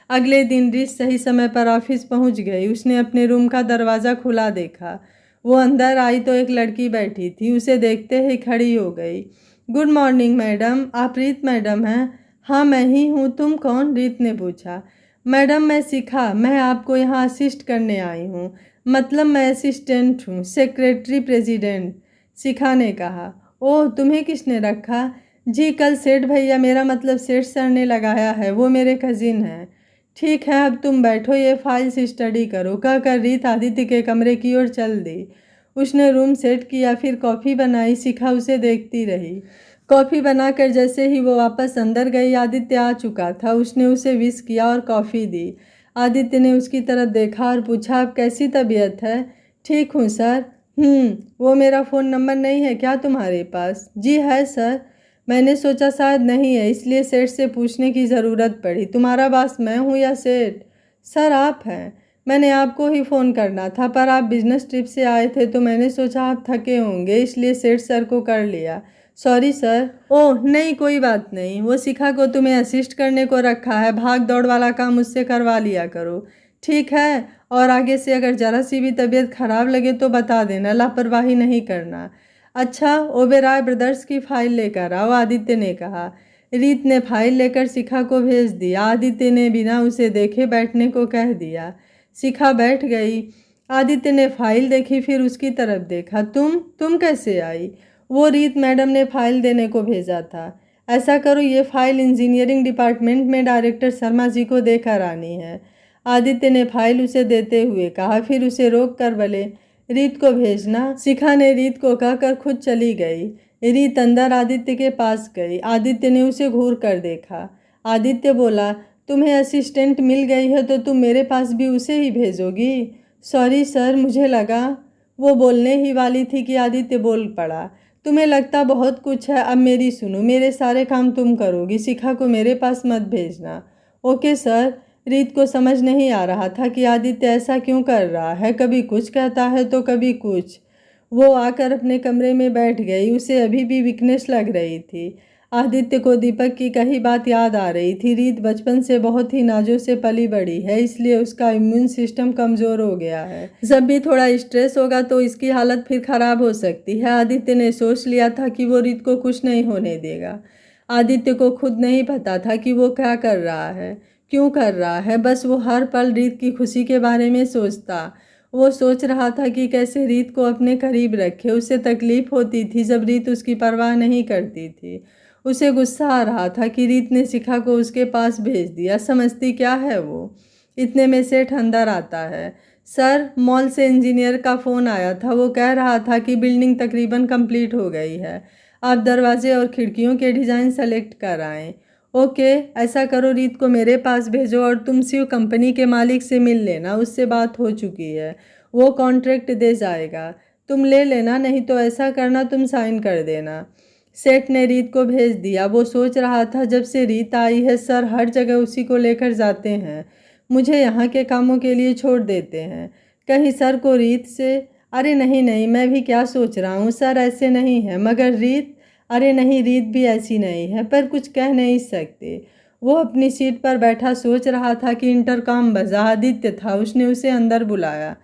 अगले दिन रीत सही समय पर ऑफिस पहुंच गई। उसने अपने रूम का दरवाज़ा खुला देखा। वो अंदर आई तो एक लड़की बैठी थी, उसे देखते ही खड़ी हो गई। गुड मॉर्निंग मैडम, आप रीत मैडम हैं? हाँ मैं ही हूँ, तुम कौन? रीत ने पूछा। मैडम मैं शिखा, मैं आपको यहाँ असिस्ट करने आई हूँ, मतलब मैं असिस्टेंट हूँ, सेक्रेटरी प्रेसिडेंट। शिखा ने कहा। ओह तुम्हें किसने रखा? जी कल सेठ भैया, मेरा मतलब सेठ सर ने लगाया है, वो मेरे कजिन हैं। ठीक है अब तुम बैठो, ये फाइल्स स्टडी करो, कहकर रीत आदित्य के कमरे की ओर चल दी। उसने रूम सेट किया, फिर कॉफ़ी बनाई। शिखा उसे देखती रही। कॉफ़ी बनाकर जैसे ही वो वापस अंदर गई आदित्य आ चुका था। उसने उसे विश किया और कॉफ़ी दी। आदित्य ने उसकी तरफ देखा और पूछा, आप कैसी तबीयत है? ठीक हूँ सर। वो मेरा फ़ोन नंबर नहीं है क्या तुम्हारे पास? जी है सर, मैंने सोचा शायद नहीं है इसलिए सेठ से पूछने की ज़रूरत पड़ी। तुम्हारा बॉस मैं हूँ या सेठ? सर आप हैं। मैंने आपको ही फ़ोन करना था पर आप बिजनेस ट्रिप से आए थे तो मैंने सोचा आप थके होंगे इसलिए सेठ सर को कर लिया। Sorry sir. ओह नहीं कोई बात नहीं, वो शिखा को तुम्हें असिस्ट करने को रखा है, भाग दौड़ वाला काम उससे करवा लिया करो। ठीक है, और आगे से अगर ज़रा सी भी तबीयत ख़राब लगे तो बता देना, लापरवाही नहीं करना। अच्छा ओबेरॉय ब्रदर्स की फाइल लेकर आओ, आदित्य ने कहा। रीत ने फाइल लेकर शिखा को भेज दिया। आदित्य ने बिना उसे देखे बैठने को कह दिया। शिखा बैठ गई। आदित्य ने फाइल देखी, फिर उसकी तरफ देखा। तुम कैसे आई? वो रीत मैडम ने फाइल देने को भेजा था। ऐसा करो ये फाइल इंजीनियरिंग डिपार्टमेंट में डायरेक्टर शर्मा जी को देकर आनी है। आदित्य ने फाइल उसे देते हुए कहा, फिर उसे रोक कर बोले, रीत को भेजना। शिखा ने रीत को कहकर खुद चली गई। रीत अंदर आदित्य के पास गई। आदित्य ने उसे घूर कर देखा। आदित्य बोला, तुम्हें असिस्टेंट मिल गई है तो तुम मेरे पास भी उसे ही भेजोगी? सॉरी सर, मुझे लगा। वो बोलने ही वाली थी कि आदित्य बोल पड़ा, तुम्हें लगता बहुत कुछ है, अब मेरी सुनो, मेरे सारे काम तुम करोगी, शिखा को मेरे पास मत भेजना। Okay sir. रीत को समझ नहीं आ रहा था कि आदित्य ऐसा क्यों कर रहा है, कभी कुछ कहता है तो कभी कुछ। वो आकर अपने कमरे में बैठ गई। उसे अभी भी वीकनेस लग रही थी। आदित्य को दीपक की कही बात याद आ रही थी। रीत बचपन से बहुत ही नाजों से पली बड़ी है, इसलिए उसका इम्यून सिस्टम कमज़ोर हो गया है। जब भी थोड़ा स्ट्रेस होगा तो इसकी हालत फिर ख़राब हो सकती है। आदित्य ने सोच लिया था कि वो रीत को कुछ नहीं होने देगा। आदित्य को खुद नहीं पता था कि वो क्या कर रहा है, क्यों कर रहा है। बस वो हर पल रीत की खुशी के बारे में सोचता। वो सोच रहा था कि कैसे रीत को अपने करीब रखे। उसे तकलीफ़ होती थी जब रीत उसकी परवाह नहीं करती थी। उसे गुस्सा आ रहा था कि रीत ने शिखा को उसके पास भेज दिया। समझती क्या है वो। इतने में सेठ अंदर आता है। सर, मॉल से इंजीनियर का फ़ोन आया था, वो कह रहा था कि बिल्डिंग तकरीबन कंप्लीट हो गई है, आप दरवाजे और खिड़कियों के डिज़ाइन सेलेक्ट कर आएँ। ओके, ऐसा करो, रीत को मेरे पास भेजो और तुम शिव कंपनी के मालिक से मिल लेना, उससे बात हो चुकी है, वो कॉन्ट्रैक्ट दे जाएगा, तुम ले लेना, नहीं तो ऐसा करना तुम साइन कर देना। सेठ ने रीत को भेज दिया। वो सोच रहा था, जब से रीत आई है सर हर जगह उसी को लेकर जाते हैं, मुझे यहाँ के कामों के लिए छोड़ देते हैं, कहीं सर को रीत से। अरे नहीं नहीं, मैं भी क्या सोच रहा हूँ, सर ऐसे नहीं है, मगर रीत, अरे नहीं, रीत भी ऐसी नहीं है, पर कुछ कह नहीं सकते। वो अपनी सीट पर बैठा सोच रहा था कि इंटरकॉम बजा। आदित्य था, उसने उसे अंदर बुलाया।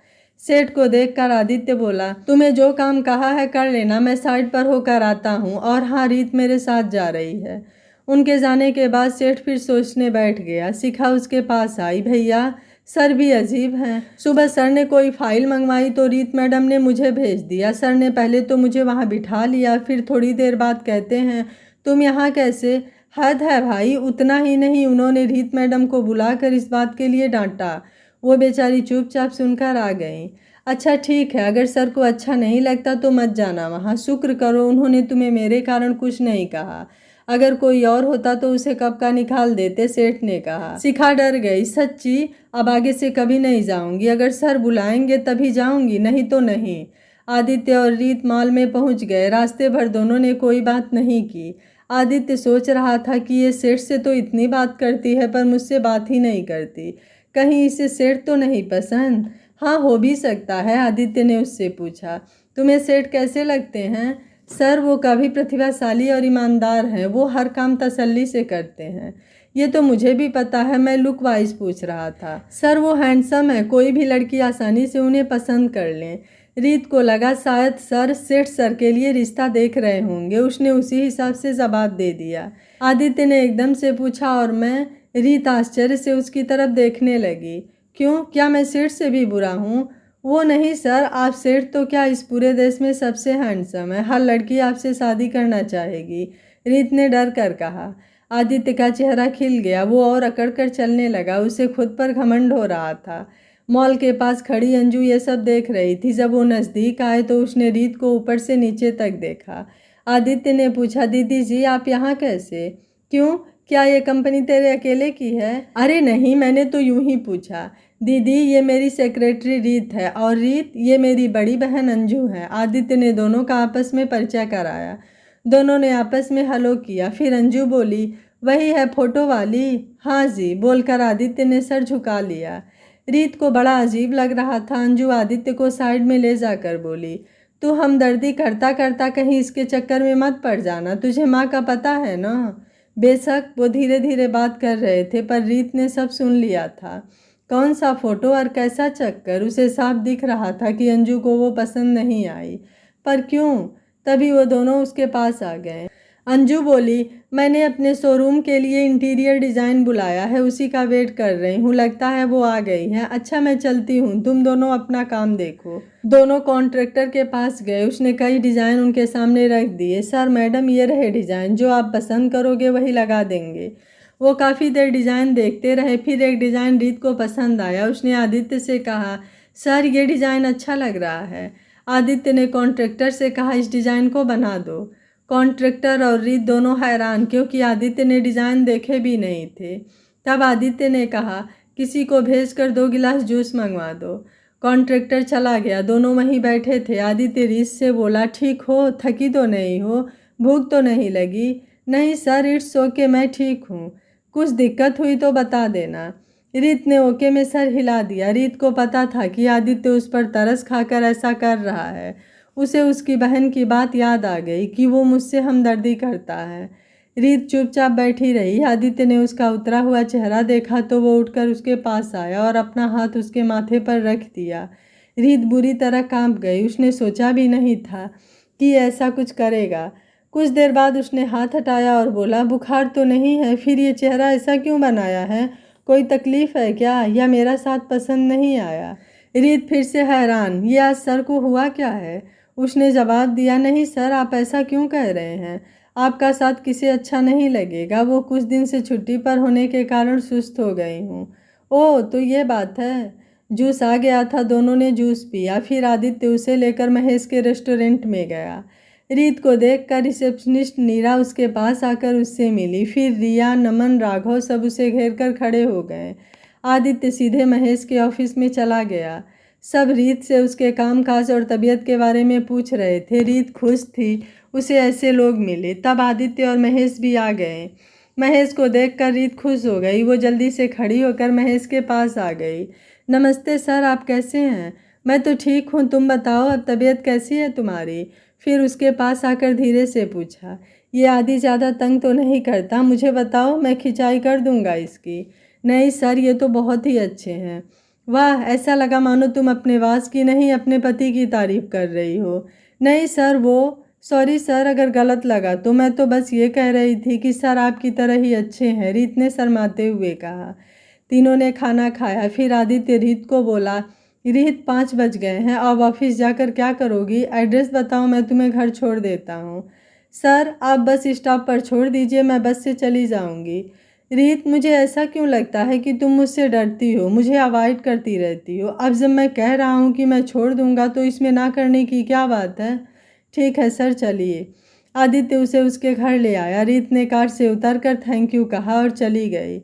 सेठ को देखकर आदित्य बोला, तुम्हें जो काम कहा है कर लेना, मैं साइड पर होकर आता हूँ, और हाँ, रीत मेरे साथ जा रही है। उनके जाने के बाद सेठ फिर सोचने बैठ गया। शिखा उसके पास आई, भैया सर भी अजीब हैं, सुबह सर ने कोई फाइल मंगवाई तो रीत मैडम ने मुझे भेज दिया, सर ने पहले तो मुझे वहाँ बिठा लिया, फिर थोड़ी देर बाद कहते हैं तुम यहाँ कैसे। हद है भाई, उतना ही नहीं, उन्होंने रीत मैडम को बुलाकर इस बात के लिए डांटा। वो बेचारी चुपचाप सुनकर आ गई। अच्छा ठीक है, अगर सर को अच्छा नहीं लगता तो मत जाना वहाँ, शुक्र करो उन्होंने तुम्हें मेरे कारण कुछ नहीं कहा, अगर कोई और होता तो उसे कब का निकाल देते, सेठ ने कहा। शिखा डर गई, सच्ची, अब आगे से कभी नहीं जाऊंगी, अगर सर बुलाएंगे तभी जाऊंगी, नहीं तो नहीं। आदित्य और रीत मॉल में पहुंच गए। रास्ते भर दोनों ने कोई बात नहीं की। आदित्य सोच रहा था कि ये सेठ से तो इतनी बात करती है पर मुझसे बात ही नहीं करती, कहीं इसे सेठ तो नहीं पसंद। हाँ, हो भी सकता है, आदित्य ने उससे पूछा। तुम्हें सेठ कैसे लगते हैं? सर वो काफ़ी प्रतिभाशाली और ईमानदार हैं, वो हर काम तसल्ली से करते हैं। ये तो मुझे भी पता है, मैं लुक वाइज पूछ रहा था। सर वो हैंडसम है, कोई भी लड़की आसानी से उन्हें पसंद कर लें। रीत को लगा शायद सर सेठ सर के लिए रिश्ता देख रहे होंगे, उसने उसी हिसाब से जवाब दे दिया। आदित्य ने एकदम से पूछा, और मैं? रीत आश्चर्य से उसकी तरफ देखने लगी। क्यों, क्या मैं सेठ से भी बुरा हूँ? वो नहीं सर, आप सेठ तो क्या, इस पूरे देश में सबसे हैंडसम है, हर लड़की आपसे शादी करना चाहेगी, रीत ने डर कर कहा। आदित्य का चेहरा खिल गया, वो और अकड़ कर चलने लगा, उसे खुद पर घमंड हो रहा था। मॉल के पास खड़ी अंजू ये सब देख रही थी। जब वो नज़दीक आए तो उसने रीत को ऊपर से नीचे तक देखा। आदित्य ने पूछा, दीदी जी आप यहाँ कैसे? क्यों, क्या ये कंपनी तेरे अकेले की है? अरे नहीं, मैंने तो यूं ही पूछा। दीदी ये मेरी सेक्रेटरी रीत है, और रीत ये मेरी बड़ी बहन अंजू है। आदित्य ने दोनों का आपस में परिचय कराया। दोनों ने आपस में हेलो किया। फिर अंजू बोली, वही है फोटो वाली? हाँ जी, बोलकर आदित्य ने सर झुका लिया। रीत को बड़ा अजीब लग रहा था। अंजू आदित्य को साइड में ले जाकर बोली, तू हमदर्दी करता करता कहीं इसके चक्कर में मत पड़ जाना, तुझे माँ का पता है ना। बेशक वो धीरे धीरे बात कर रहे थे, पर रीत ने सब सुन लिया था। कौन सा फोटो और कैसा चक्कर? उसे साफ दिख रहा था कि अंजू को वो पसंद नहीं आई, पर क्यों? तभी वो दोनों उसके पास आ गए। अंजू बोली, मैंने अपने शोरूम के लिए इंटीरियर डिज़ाइन बुलाया है, उसी का वेट कर रही हूँ, लगता है वो आ गई है। अच्छा मैं चलती हूँ, तुम दोनों अपना काम देखो। दोनों कॉन्ट्रैक्टर के पास गए। उसने कई डिज़ाइन उनके सामने रख दिए। सर मैडम ये रहे डिज़ाइन, जो आप पसंद करोगे वही लगा देंगे। वो काफ़ी देर डिज़ाइन देखते रहे, फिर एक डिज़ाइन रीत को पसंद आया। उसने आदित्य से कहा, सर ये डिज़ाइन अच्छा लग रहा है। आदित्य ने कॉन्ट्रैक्टर से कहा, इस डिज़ाइन को बना दो। कॉन्ट्रैक्टर और रीत दोनों हैरान, क्योंकि आदित्य ने डिज़ाइन देखे भी नहीं थे। तब आदित्य ने कहा, किसी को भेजकर 2 गिलास जूस मंगवा दो। कॉन्ट्रैक्टर चला गया। दोनों वहीं बैठे थे। आदित्य रीत से बोला, ठीक हो, थकी तो नहीं हो, भूख तो नहीं लगी? नहीं सर, इट्स ओके, मैं ठीक हूँ, कुछ दिक्कत हुई तो बता देना। रीत ने ओके में सर हिला दिया। रीत को पता था कि आदित्य उस पर तरस खाकर ऐसा कर रहा है। उसे उसकी बहन की बात याद आ गई कि वो मुझसे हमदर्दी करता है। रीत चुपचाप बैठी रही। आदित्य ने उसका उतरा हुआ चेहरा देखा तो वो उठकर उसके पास आया और अपना हाथ उसके माथे पर रख दिया। रीत बुरी तरह कांप गई। उसने सोचा भी नहीं था कि ऐसा कुछ करेगा। कुछ देर बाद उसने हाथ हटाया और बोला, बुखार तो नहीं है, फिर ये चेहरा ऐसा क्यों बनाया है? कोई तकलीफ़ है क्या, या मेरा साथ पसंद नहीं आया? रीत फिर से हैरान, ये आज सर को हुआ क्या है? उसने जवाब दिया, नहीं सर, आप ऐसा क्यों कह रहे हैं? आपका साथ किसे अच्छा नहीं लगेगा। वो कुछ दिन से छुट्टी पर होने के कारण सुस्त हो गई हूँ। ओह, तो ये बात है। जूस आ गया था। दोनों ने जूस पिया। फिर आदित्य उसे लेकर महेश के रेस्टोरेंट में गया। रीत को देखकर रिसेप्शनिस्ट नीरा उसके पास आकर उससे मिली। फिर रिया, नमन, राघव सब उसे घेर कर खड़े हो गए। आदित्य सीधे महेश के ऑफिस में चला गया। सब रीत से उसके कामकाज और तबीयत के बारे में पूछ रहे थे। रीत खुश थी, उसे ऐसे लोग मिले। तब आदित्य और महेश भी आ गए। महेश को देखकर रीत खुश हो गई। वो जल्दी से खड़ी होकर महेश के पास आ गई। नमस्ते सर, आप कैसे हैं? मैं तो ठीक हूँ, तुम बताओ अब तबीयत कैसी है तुम्हारी? फिर उसके पास आकर धीरे से पूछा, ये आदि ज़्यादा तंग तो नहीं करता? मुझे बताओ, मैं खिंचाई कर दूंगा इसकी। नहीं सर, ये तो बहुत ही अच्छे हैं। वाह, ऐसा लगा मानो तुम अपने वास की नहीं अपने पति की तारीफ कर रही हो। नहीं सर, वो सॉरी सर, अगर गलत लगा तो। मैं तो बस ये कह रही थी कि सर आपकी तरह ही अच्छे हैं, रीत ने शर्माते हुए कहा। तीनों ने खाना खाया। फिर आदित्य रीत को बोला, रीत 5 बज गए हैं, अब ऑफिस जाकर क्या करोगी? एड्रेस बताओ, मैं तुम्हें घर छोड़ देता हूँ। सर आप बस स्टॉप पर छोड़ दीजिए, मैं बस से चली जाऊँगी। रीत, मुझे ऐसा क्यों लगता है कि तुम मुझसे डरती हो, मुझे अवॉइड करती रहती हो। अब जब मैं कह रहा हूँ कि मैं छोड़ दूँगा तो इसमें ना करने की क्या बात है? ठीक है सर, चलिए। आदित्य उसे उसके घर ले आया। रीत ने कार से उतरकर थैंक यू कहा और चली गई।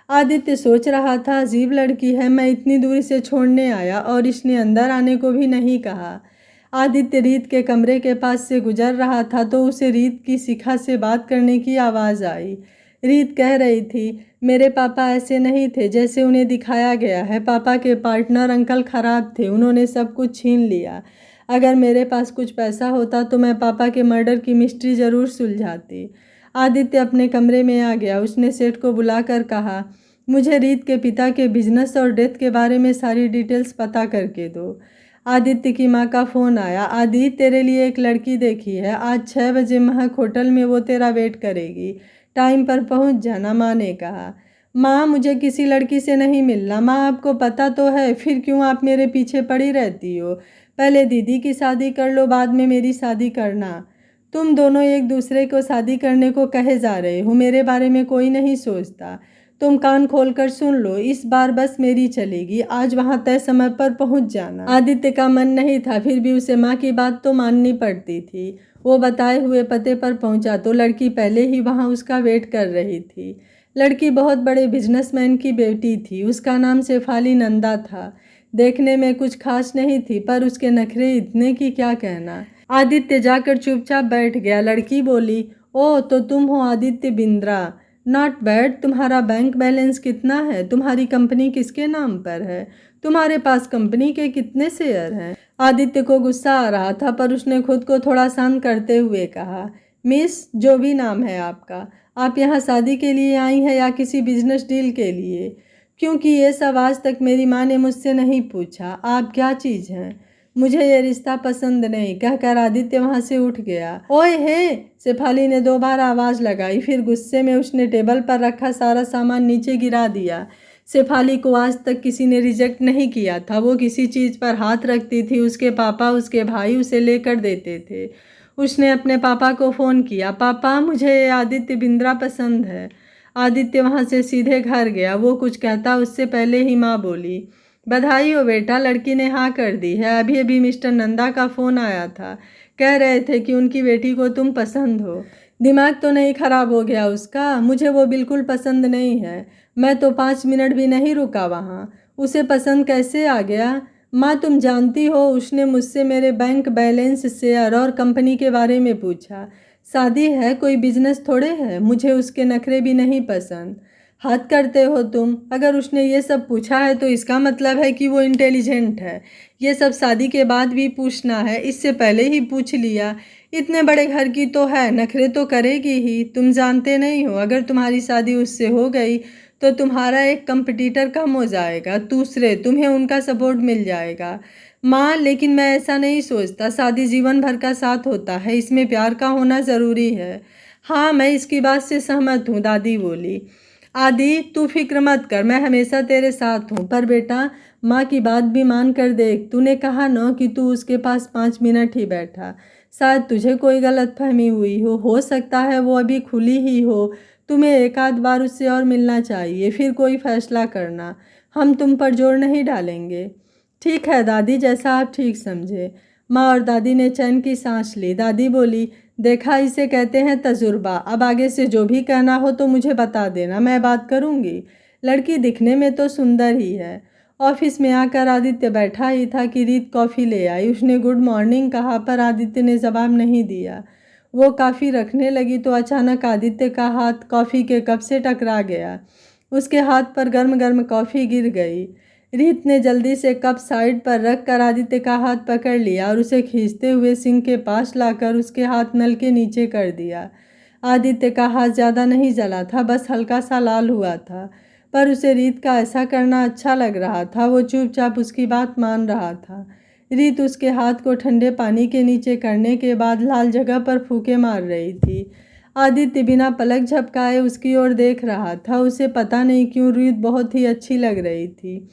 आदित्य सोच रहा था, अजीब लड़की है, मैं इतनी दूर से छोड़ने आया और इसने अंदर आने को भी नहीं कहा। आदित्य रीत के कमरे के पास से गुजर रहा था तो उसे रीत की शिखा से बात करने की आवाज़ आई। रीत कह रही थी, मेरे पापा ऐसे नहीं थे जैसे उन्हें दिखाया गया है। पापा के पार्टनर अंकल खराब थे, उन्होंने सब कुछ छीन लिया। अगर मेरे पास कुछ पैसा होता तो मैं पापा के मर्डर की मिस्ट्री ज़रूर सुलझाती। आदित्य अपने कमरे में आ गया। उसने सेठ को बुलाकर कहा, मुझे रीत के पिता के बिजनेस और डेथ के बारे में सारी डिटेल्स पता करके दो। आदित्य की माँ का फ़ोन आया, आदि तेरे लिए एक लड़की देखी है, आज 6 बजे महक होटल में वो तेरा वेट करेगी, टाइम पर पहुँच जाना, माँ ने कहा। माँ, मुझे किसी लड़की से नहीं मिलना। माँ, आपको पता तो है, फिर क्यों आप मेरे पीछे पड़ी रहती हो? पहले दीदी की शादी कर लो, बाद में मेरी शादी करना। तुम दोनों एक दूसरे को शादी करने को कहे जा रहे हो, मेरे बारे में कोई नहीं सोचता। तुम कान खोलकर सुन लो, इस बार बस मेरी चलेगी, आज वहाँ तय समय पर पहुँच जाना। आदित्य का मन नहीं था, फिर भी उसे माँ की बात तो माननी पड़ती थी। वो बताए हुए पते पर पहुँचा तो लड़की पहले ही वहाँ उसका वेट कर रही थी। लड़की बहुत बड़े बिजनेसमैन की बेटी थी। उसका नाम शेफाली नंदा था। देखने में कुछ खास नहीं थी, पर उसके नखरे इतने कि क्या कहना। आदित्य जाकर चुपचाप बैठ गया। लड़की बोली, ओ तो तुम हो आदित्य बिंद्रा, नॉट बैड। तुम्हारा बैंक बैलेंस कितना है? तुम्हारी कंपनी किसके नाम पर है? तुम्हारे पास कंपनी के कितने शेयर हैं? आदित्य को गुस्सा आ रहा था, पर उसने खुद को थोड़ा शांत करते हुए कहा, मिस, जो भी नाम है आपका, आप यहाँ शादी के लिए आई हैं या किसी बिजनेस डील के लिए? क्योंकि ये सब आज तक मेरी माँ ने मुझसे नहीं पूछा। आप क्या चीज़ हैं? मुझे ये रिश्ता पसंद नहीं, कहकर आदित्य वहाँ से उठ गया। ओए हे, शेफाली ने 2 बार आवाज़ लगाई। फिर गुस्से में उसने टेबल पर रखा सारा सामान नीचे गिरा दिया। शेफाली को आज तक किसी ने रिजेक्ट नहीं किया था। वो किसी चीज़ पर हाथ रखती थी, उसके पापा, उसके भाई उसे लेकर देते थे। उसने अपने पापा को फ़ोन किया, पापा मुझे ये आदित्य बिंद्रा पसंद है। आदित्य वहाँ से सीधे घर गया। वो कुछ कहता उससे पहले ही माँ बोली, बधाई हो बेटा, लड़की ने हाँ कर दी है। अभी अभी मिस्टर नंदा का फ़ोन आया था, कह रहे थे कि उनकी बेटी को तुम पसंद हो। दिमाग तो नहीं खराब हो गया उसका? मुझे वो बिल्कुल पसंद नहीं है। मैं तो 5 मिनट भी नहीं रुका वहाँ। उसे पसंद कैसे आ गया? माँ, तुम जानती हो, उसने मुझसे मेरे बैंक बैलेंस, शेयर और कंपनी के बारे में पूछा। शादी है, कोई बिजनेस थोड़े है। मुझे उसके नखरे भी नहीं पसंद। हद करते हो तुम। अगर उसने ये सब पूछा है तो इसका मतलब है कि वो इंटेलिजेंट है। ये सब शादी के बाद भी पूछना है, इससे पहले ही पूछ लिया। इतने बड़े घर की तो है, नखरे तो करेगी ही। तुम जानते नहीं हो, अगर तुम्हारी शादी उससे हो गई तो तुम्हारा एक कंपटीटर कम हो जाएगा, दूसरे तुम्हें उनका सपोर्ट मिल जाएगा। माँ, लेकिन मैं ऐसा नहीं सोचता। शादी जीवन भर का साथ होता है, इसमें प्यार का होना ज़रूरी है। हाँ, मैं इसकी बात से सहमत हूँ, दादी बोली। आदि, तू फिक्र मत कर, मैं हमेशा तेरे साथ हूँ। पर बेटा, माँ की बात भी मान कर देख। तूने कहा न कि तू उसके पास 5 मिनट ही बैठा। शायद तुझे कोई गलतफहमी हुई हो सकता है वो अभी खुली ही हो। तुम्हें एक आध बार उससे और मिलना चाहिए, फिर कोई फैसला करना। हम तुम पर जोर नहीं डालेंगे। ठीक है दादी, जैसा आप ठीक समझे। माँ और दादी ने चैन की सांस ली। दादी बोली, देखा, इसे कहते हैं तजुर्बा। अब आगे से जो भी कहना हो तो मुझे बता देना, मैं बात करूँगी। लड़की दिखने में तो सुंदर ही है। ऑफिस में आकर आदित्य बैठा ही था कि रीत कॉफ़ी ले आई। उसने गुड मॉर्निंग कहा पर आदित्य ने जवाब नहीं दिया। वो कॉफ़ी रखने लगी तो अचानक आदित्य का हाथ कॉफ़ी के कप से टकरा गया। उसके हाथ पर गर्म गर्म कॉफ़ी गिर गई। रीत ने जल्दी से कप साइड पर रख कर आदित्य का हाथ पकड़ लिया और उसे खींचते हुए सिंक के पास लाकर उसके हाथ नल के नीचे कर दिया। आदित्य का हाथ ज़्यादा नहीं जला था, बस हल्का सा लाल हुआ था, पर उसे रीत का ऐसा करना अच्छा लग रहा था। वो चुपचाप उसकी बात मान रहा था। रीत उसके हाथ को ठंडे पानी के नीचे करने के बाद लाल जगह पर फूंके मार रही थी। आदित्य बिना पलक झपकाए उसकी ओर देख रहा था। उसे पता नहीं क्यों रीत बहुत ही अच्छी लग रही थी।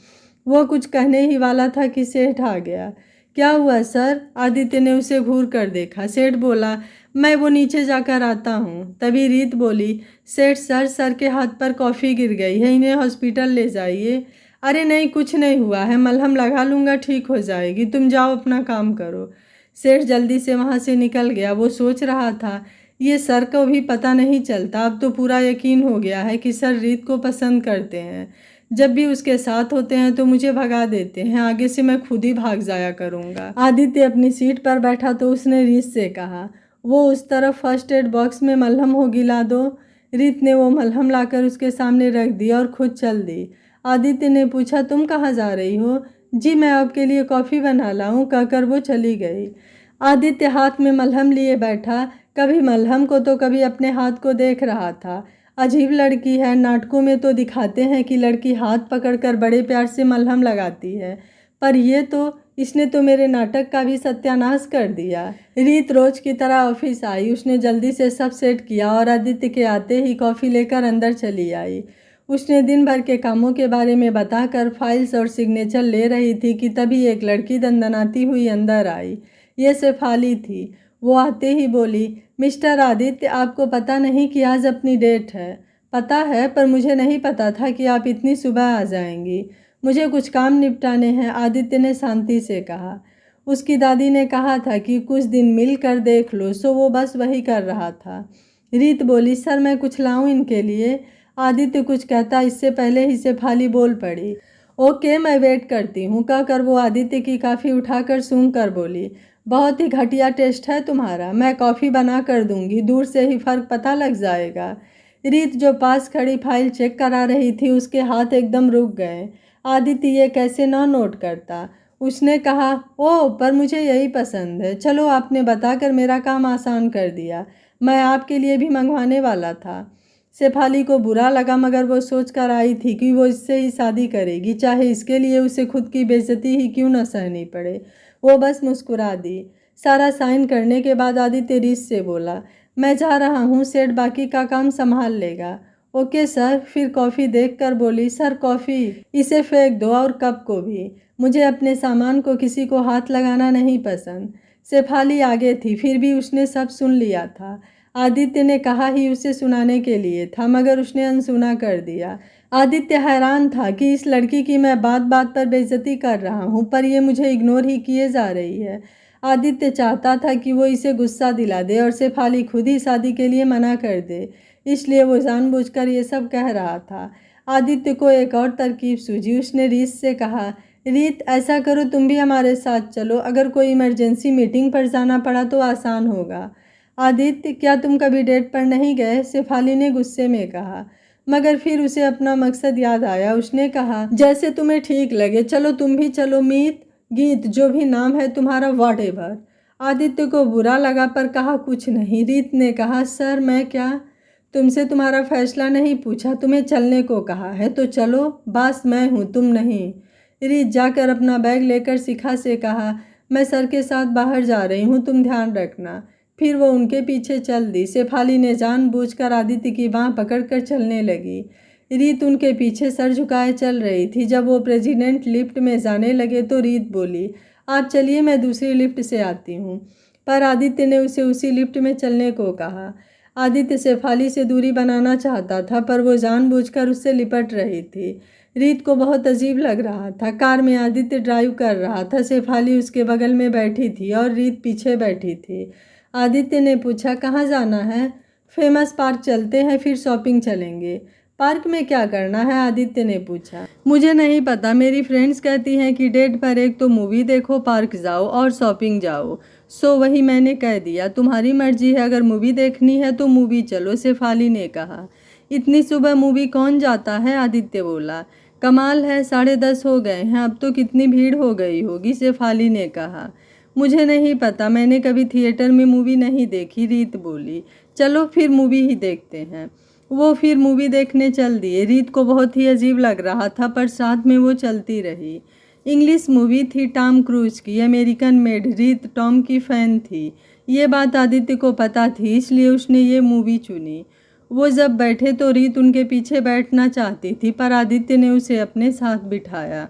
वो कुछ कहने ही वाला था कि सेठ आ गया। क्या हुआ सर? आदित्य ने उसे घूर कर देखा। सेठ बोला, मैं वो नीचे जाकर आता हूँ। तभी रीत बोली, सेठ सर के हाथ पर कॉफ़ी गिर गई है, इन्हें हॉस्पिटल ले जाइए। अरे नहीं, कुछ नहीं हुआ है, मलहम लगा लूँगा, ठीक हो जाएगी, तुम जाओ अपना काम करो। सेठ जल्दी से वहाँ से निकल गया। वो सोच रहा था, ये सर को भी पता नहीं चलता। अब तो पूरा यकीन हो गया है कि सर रीत को पसंद करते हैं। जब भी उसके साथ होते हैं तो मुझे भगा देते हैं। आगे से मैं खुद ही भाग जाया करूँगा। आदित्य अपनी सीट पर बैठा तो उसने रीत से कहा, वो उस तरफ फर्स्ट एड बॉक्स में मलहम होगी, ला दो। रीत ने वो मलहम लाकर उसके सामने रख दिया और खुद चल दी। आदित्य ने पूछा, तुम कहाँ जा रही हो? जी मैं आपके लिए कॉफ़ी बना लाऊं, कहकर वो चली गई। आदित्य हाथ में मलहम लिए बैठा, कभी मलहम को तो कभी अपने हाथ को देख रहा था। अजीब लड़की है। नाटकों में तो दिखाते हैं कि लड़की हाथ पकड़कर बड़े प्यार से मलहम लगाती है, पर इसने तो मेरे नाटक का भी सत्यानाश कर दिया। रीत रोज की तरह ऑफिस आई। उसने जल्दी से सब सेट किया और आदित्य के आते ही कॉफ़ी लेकर अंदर चली आई। उसने दिन भर के कामों के बारे में बताकर फाइल्स और सिग्नेचर ले रही थी कि तभी एक लड़की दंदनाती हुई अंदर आई। ये शेफाली थी। वो आते ही बोली, मिस्टर आदित्य, आपको पता नहीं कि आज अपनी डेट है? पता है, पर मुझे नहीं पता था कि आप इतनी सुबह आ जाएंगी। मुझे कुछ काम निपटाने हैं, आदित्य ने शांति से कहा। उसकी दादी ने कहा था कि कुछ दिन मिल कर देख लो, सो वो बस वही कर रहा था। रीत बोली, सर मैं कुछ लाऊं इनके लिए? आदित्य कुछ कहता इससे पहले ही शेफाली बोल पड़ी, ओके मैं वेट करती हूँ, कहकर वो आदित्य की कॉफ़ी उठाकर सूंघ कर बोली, बहुत ही घटिया टेस्ट है तुम्हारा, मैं कॉफ़ी बना कर दूंगी, दूर से ही फ़र्क पता लग जाएगा। रीत जो पास खड़ी फाइल चेक करा रही थी उसके हाथ एकदम रुक गए। आदित्य ये कैसे ना नोट करता। उसने कहा, ओह पर मुझे यही पसंद है, चलो आपने बताकर मेरा काम आसान कर दिया, मैं आपके लिए भी मंगवाने वाला था। शेफाली को बुरा लगा, मगर वो सोच कर आई थी कि वो इससे ही शादी करेगी, चाहे इसके लिए उसे खुद की बेइज्जती ही क्यों न सहनी पड़े। वो बस मुस्कुरा दी। सारा साइन करने के बाद आदित्य रीत से बोला, मैं जा रहा हूँ, सेठ बाकी का काम संभाल लेगा। Okay sir. फिर कॉफ़ी देखकर बोली, सर कॉफ़ी इसे फेंक दो और कप को भी, मुझे अपने सामान को किसी को हाथ लगाना नहीं पसंद। शेफाली आगे थी, फिर भी उसने सब सुन लिया था। आदित्य ने कहा ही उसे सुनाने के लिए था, मगर उसने अनसुना कर दिया। आदित्य हैरान था कि इस लड़की की मैं बात बात पर बेइज्जती कर रहा हूँ, पर यह मुझे इग्नोर ही किए जा रही है। आदित्य चाहता था कि वो इसे गुस्सा दिला दे और शेफाली खुद ही शादी के लिए मना कर दे, इसलिए वो जानबूझकर ये सब कह रहा था। आदित्य को एक और तरकीब सूझी। उसने रीत से कहा, रीत ऐसा करो, तुम भी हमारे साथ चलो, अगर कोई इमरजेंसी मीटिंग पर जाना पड़ा तो आसान होगा। आदित्य, क्या तुम कभी डेट पर नहीं गए? शेफाली ने गुस्से में कहा, मगर फिर उसे अपना मकसद याद आया। उसने कहा, जैसे तुम्हें ठीक लगे, चलो तुम भी चलो, मीत गीत जो भी नाम है तुम्हारा, व्हाटएवर। आदित्य को बुरा लगा पर कहा कुछ नहीं। रीत ने कहा, सर मैं क्या, तुमसे तुम्हारा फैसला नहीं पूछा, तुम्हें चलने को कहा है तो चलो, बस मैं हूँ, तुम नहीं। रीत जाकर अपना बैग लेकर शिखा से कहा, मैं सर के साथ बाहर जा रही हूँ, तुम ध्यान रखना। फिर वो उनके पीछे चल दी। शेफाली ने जानबूझकर आदित्य की बाँह पकड़कर चलने लगी। रीत उनके पीछे सर झुकाए चल रही थी। जब वो प्रेसिडेंट लिफ्ट में जाने लगे तो रीत बोली, आप चलिए, मैं दूसरी लिफ्ट से आती हूँ, पर आदित्य ने उसे उसी लिफ्ट में चलने को कहा। आदित्य शेफाली से दूरी बनाना चाहता था, पर वो जानबूझकर उससे लिपट रही थी। रीत को बहुत अजीब लग रहा था। कार में आदित्य ड्राइव कर रहा था, शेफाली उसके बगल में बैठी थी और रीत पीछे बैठी थी। आदित्य ने पूछा, कहाँ जाना है? फेमस पार्क चलते हैं, फिर शॉपिंग चलेंगे। पार्क में क्या करना है? आदित्य ने पूछा। मुझे नहीं पता, मेरी फ्रेंड्स कहती हैं कि डेट पर एक तो मूवी देखो, पार्क जाओ और शॉपिंग जाओ, सो वही मैंने कह दिया। तुम्हारी मर्जी है, अगर मूवी देखनी है तो मूवी चलो, शेफाली ने कहा। इतनी सुबह मूवी कौन जाता है? आदित्य बोला। कमाल है, 10:30 हो गए हैं, अब तो कितनी भीड़ हो गई होगी, शेफाली ने कहा। मुझे नहीं पता, मैंने कभी थिएटर में मूवी नहीं देखी, रीत बोली। चलो फिर मूवी ही देखते हैं। वो फिर मूवी देखने चल दिए। रीत को बहुत ही अजीब लग रहा था, पर साथ में वो चलती रही। इंग्लिश मूवी थी टॉम क्रूज की, अमेरिकन मेड। रीत टॉम की फ़ैन थी, ये बात आदित्य को पता थी, इसलिए उसने ये मूवी चुनी। वो जब बैठे तो रीत उनके पीछे बैठना चाहती थी, पर आदित्य ने उसे अपने साथ बिठाया।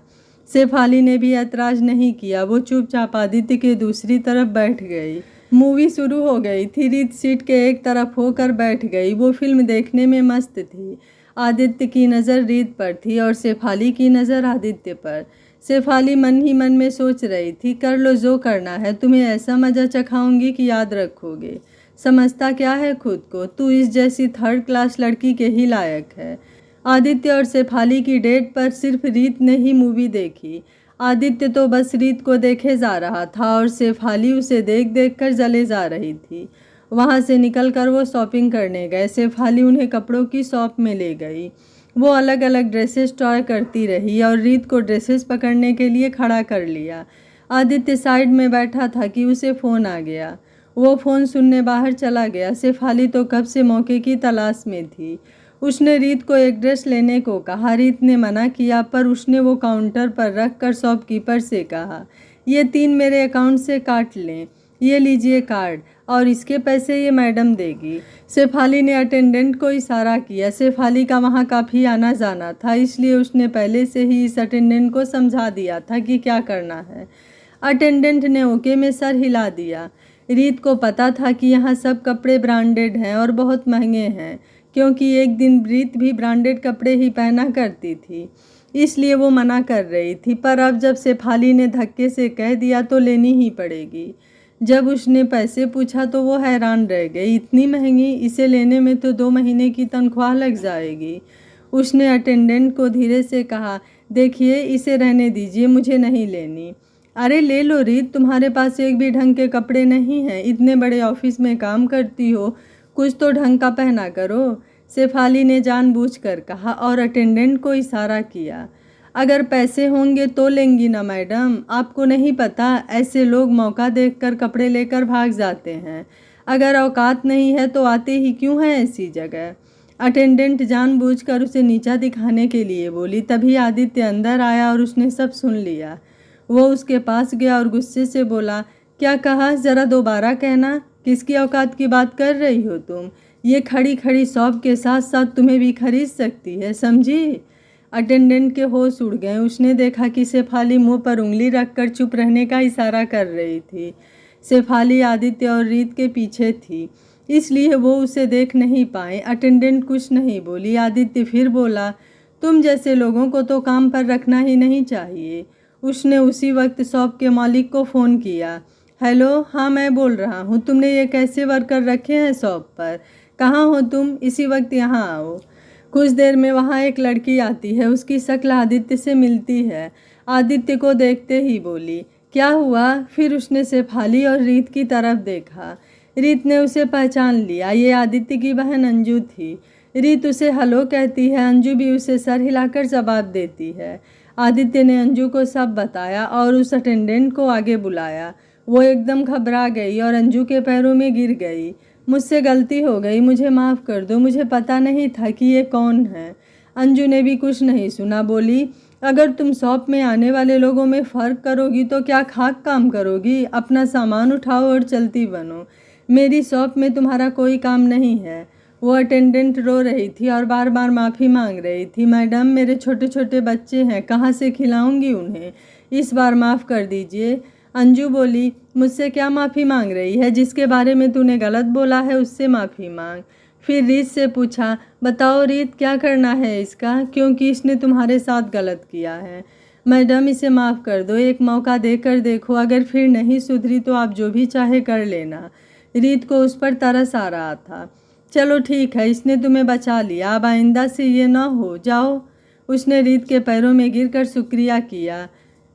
शेफाली ने भी ऐतराज़ नहीं किया, वो चुपचाप आदित्य के दूसरी तरफ बैठ गई। मूवी शुरू हो गई थी। रीत सीट के एक तरफ होकर बैठ गई। वो फिल्म देखने में मस्त थी। आदित्य की नज़र रीत पर थी और शेफाली की नज़र आदित्य पर। शेफाली मन ही मन में सोच रही थी, कर लो जो करना है, तुम्हें ऐसा मज़ा चखाऊंगी कि याद रखोगे। समझता क्या है खुद को, तू इस जैसी 3rd क्लास लड़की के ही लायक है। आदित्य और शेफाली की डेट पर सिर्फ रीत ने ही मूवी देखी। आदित्य तो बस रीत को देखे जा रहा था और शेफाली उसे देख देख कर जले जा रही थी। वहाँ से निकलकर वो शॉपिंग करने गए। शेफाली उन्हें कपड़ों की शॉप में ले गई। वो अलग अलग ड्रेसेस ट्राई करती रही और रीत को ड्रेसेस पकड़ने के लिए खड़ा कर लिया। आदित्य साइड में बैठा था कि उसे फ़ोन आ गया। वो फ़ोन सुनने बाहर चला गया। शेफाली तो कब से मौके की तलाश में थी। उसने रीत को एक ड्रेस लेने को कहा। रीत ने मना किया, पर उसने वो काउंटर पर रख कर शॉपकीपर से कहा, ये 3 मेरे अकाउंट से काट लें, ये लीजिए कार्ड, और इसके पैसे ये मैडम देगी। शेफाली ने अटेंडेंट को इशारा किया। शेफाली का वहाँ काफ़ी आना जाना था, इसलिए उसने पहले से ही इस अटेंडेंट को समझा दिया था कि क्या करना है। अटेंडेंट ने ओके में सर हिला दिया। रीत को पता था कि यहाँ सब कपड़े ब्रांडेड हैं और बहुत महंगे हैं, क्योंकि एक दिन रीत भी ब्रांडेड कपड़े ही पहना करती थी, इसलिए वो मना कर रही थी। पर अब जब शेफाली ने धक्के से कह दिया तो लेनी ही पड़ेगी। जब उसने पैसे पूछा तो वो हैरान रह गई। इतनी महंगी, इसे लेने में तो 2 महीने की तनख्वाह लग जाएगी। उसने अटेंडेंट को धीरे से कहा, देखिए इसे रहने दीजिए, मुझे नहीं लेनी। अरे ले लो रीत, तुम्हारे पास एक भी ढंग के कपड़े नहीं हैं, इतने बड़े ऑफिस में काम करती हो, कुछ तो ढंग का पहना करो, शेफाली ने जानबूझकर कहा और अटेंडेंट को इशारा किया। अगर पैसे होंगे तो लेंगी ना मैडम, आपको नहीं पता ऐसे लोग मौका देखकर कपड़े लेकर भाग जाते हैं। अगर औकात नहीं है तो आते ही क्यों हैं ऐसी जगह। अटेंडेंट जानबूझकर उसे नीचा दिखाने के लिए बोली। तभी आदित्य अंदर आया और उसने सब सुन लिया। वो उसके पास गया और गुस्से से बोला, क्या कहा, ज़रा दोबारा कहना, किसकी औकात की बात कर रही हो तुम? ये खड़ी खड़ी शॉप के साथ साथ तुम्हें भी खरीद सकती है, समझी? अटेंडेंट के होश उड़ गए। उसने देखा कि शेफाली मुंह पर उंगली रखकर चुप रहने का इशारा कर रही थी। शेफाली आदित्य और रीत के पीछे थी, इसलिए वो उसे देख नहीं पाए। अटेंडेंट कुछ नहीं बोली। आदित्य फिर बोला, तुम जैसे लोगों को तो काम पर रखना ही नहीं चाहिए। उसने उसी वक्त शॉप के मालिक को फ़ोन किया। हेलो, हाँ मैं बोल रहा हूँ, तुमने ये कैसे वर्कर रखे हैं शॉप पर? कहाँ हो तुम? इसी वक्त यहाँ आओ। कुछ देर में वहाँ एक लड़की आती है। उसकी शक्ल आदित्य से मिलती है। आदित्य को देखते ही बोली, क्या हुआ? फिर उसने शेफाली और रीत की तरफ देखा। रीत ने उसे पहचान लिया। ये आदित्य की बहन अंजू थी। रीत उसे हेलो कहती है, अंजू भी उसे सर हिलाकर जवाब देती है। आदित्य ने अंजू को सब बताया और उस अटेंडेंट को आगे बुलाया। वो एकदम घबरा गई और अंजू के पैरों में गिर गई। मुझसे गलती हो गई, मुझे माफ़ कर दो, मुझे पता नहीं था कि ये कौन है। अंजू ने भी कुछ नहीं सुना, बोली, अगर तुम शॉप में आने वाले लोगों में फ़र्क करोगी तो क्या खाक काम करोगी? अपना सामान उठाओ और चलती बनो। मेरी शॉप में तुम्हारा कोई काम नहीं है। वो अटेंडेंट रो रही थी और बार बार माफ़ी मांग रही थी। मैडम, मेरे छोटे छोटे बच्चे हैं, कहाँ से खिलाऊंगी उन्हें? इस बार माफ़ कर दीजिए। अंजू बोली, मुझसे क्या माफ़ी मांग रही है? जिसके बारे में तूने गलत बोला है उससे माफ़ी मांग। फिर रीत से पूछा, बताओ रीत क्या करना है इसका, क्योंकि इसने तुम्हारे साथ गलत किया है। मैडम इसे माफ़ कर दो, एक मौका देकर देखो, अगर फिर नहीं सुधरी तो आप जो भी चाहे कर लेना। रीत को उस पर तरस आ रहा था। चलो ठीक है, इसने तुम्हें बचा लिया, अब आइंदा से ये ना हो, जाओ। उसने रीत के पैरों में गिरकर शुक्रिया किया।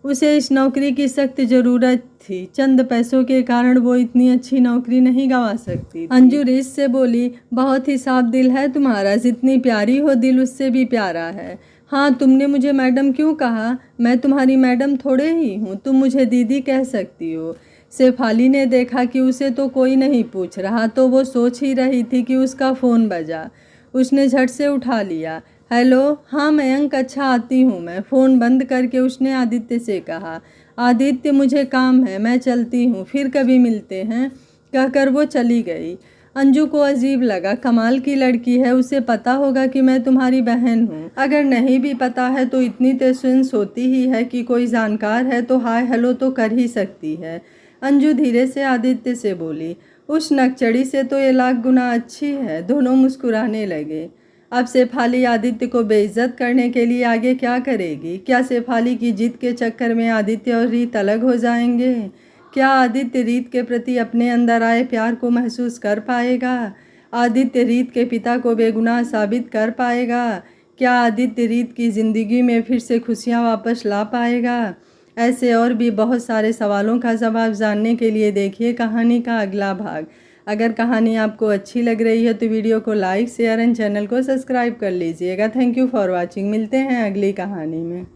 उसे इस नौकरी की सख्त ज़रूरत थी, चंद पैसों के कारण वो इतनी अच्छी नौकरी नहीं गंवा सकती थी। अंजू रीत से बोली, बहुत ही साफ दिल है तुम्हारा, जितनी प्यारी हो दिल उससे भी प्यारा है। हाँ, तुमने मुझे मैडम क्यों कहा? मैं तुम्हारी मैडम थोड़े ही हूँ, तुम मुझे दीदी कह सकती हो। शेफाली ने देखा कि उसे तो कोई नहीं पूछ रहा, तो वो सोच ही रही थी कि उसका फ़ोन बजा। उसने झट से उठा लिया। हेलो, हाँ मयंक, अच्छा आती हूँ मैं। फ़ोन बंद करके उसने आदित्य से कहा, आदित्य मुझे काम है, मैं चलती हूँ, फिर कभी मिलते हैं, कहकर वो चली गई। अंजू को अजीब लगा, कमाल की लड़की है, उसे पता होगा कि मैं तुम्हारी बहन हूँ। अगर नहीं भी पता है तो इतनी तो सेंस होती ही है कि कोई जानकार है तो हाय हेलो तो कर ही सकती है। अंजू धीरे से आदित्य से बोली, उस नकचड़ी से तो ये लाख गुना अच्छी है। दोनों मुस्कुराने लगे। अब शेफाली आदित्य को बेइज्जत करने के लिए आगे क्या करेगी? क्या शेफाली की जिद के चक्कर में आदित्य और रीत अलग हो जाएंगे? क्या आदित्य रीत के प्रति अपने अंदर आए प्यार को महसूस कर पाएगा? आदित्य रीत के पिता को बेगुनाह साबित कर पाएगा? क्या आदित्य रीत की ज़िंदगी में फिर से खुशियाँ वापस ला पाएगा? ऐसे और भी बहुत सारे सवालों का जवाब जानने के लिए देखिए कहानी का अगला भाग। अगर कहानी आपको अच्छी लग रही है तो वीडियो को लाइक, शेयर एंड चैनल को सब्सक्राइब कर लीजिएगा। Thank you for watching. मिलते हैं अगली कहानी में।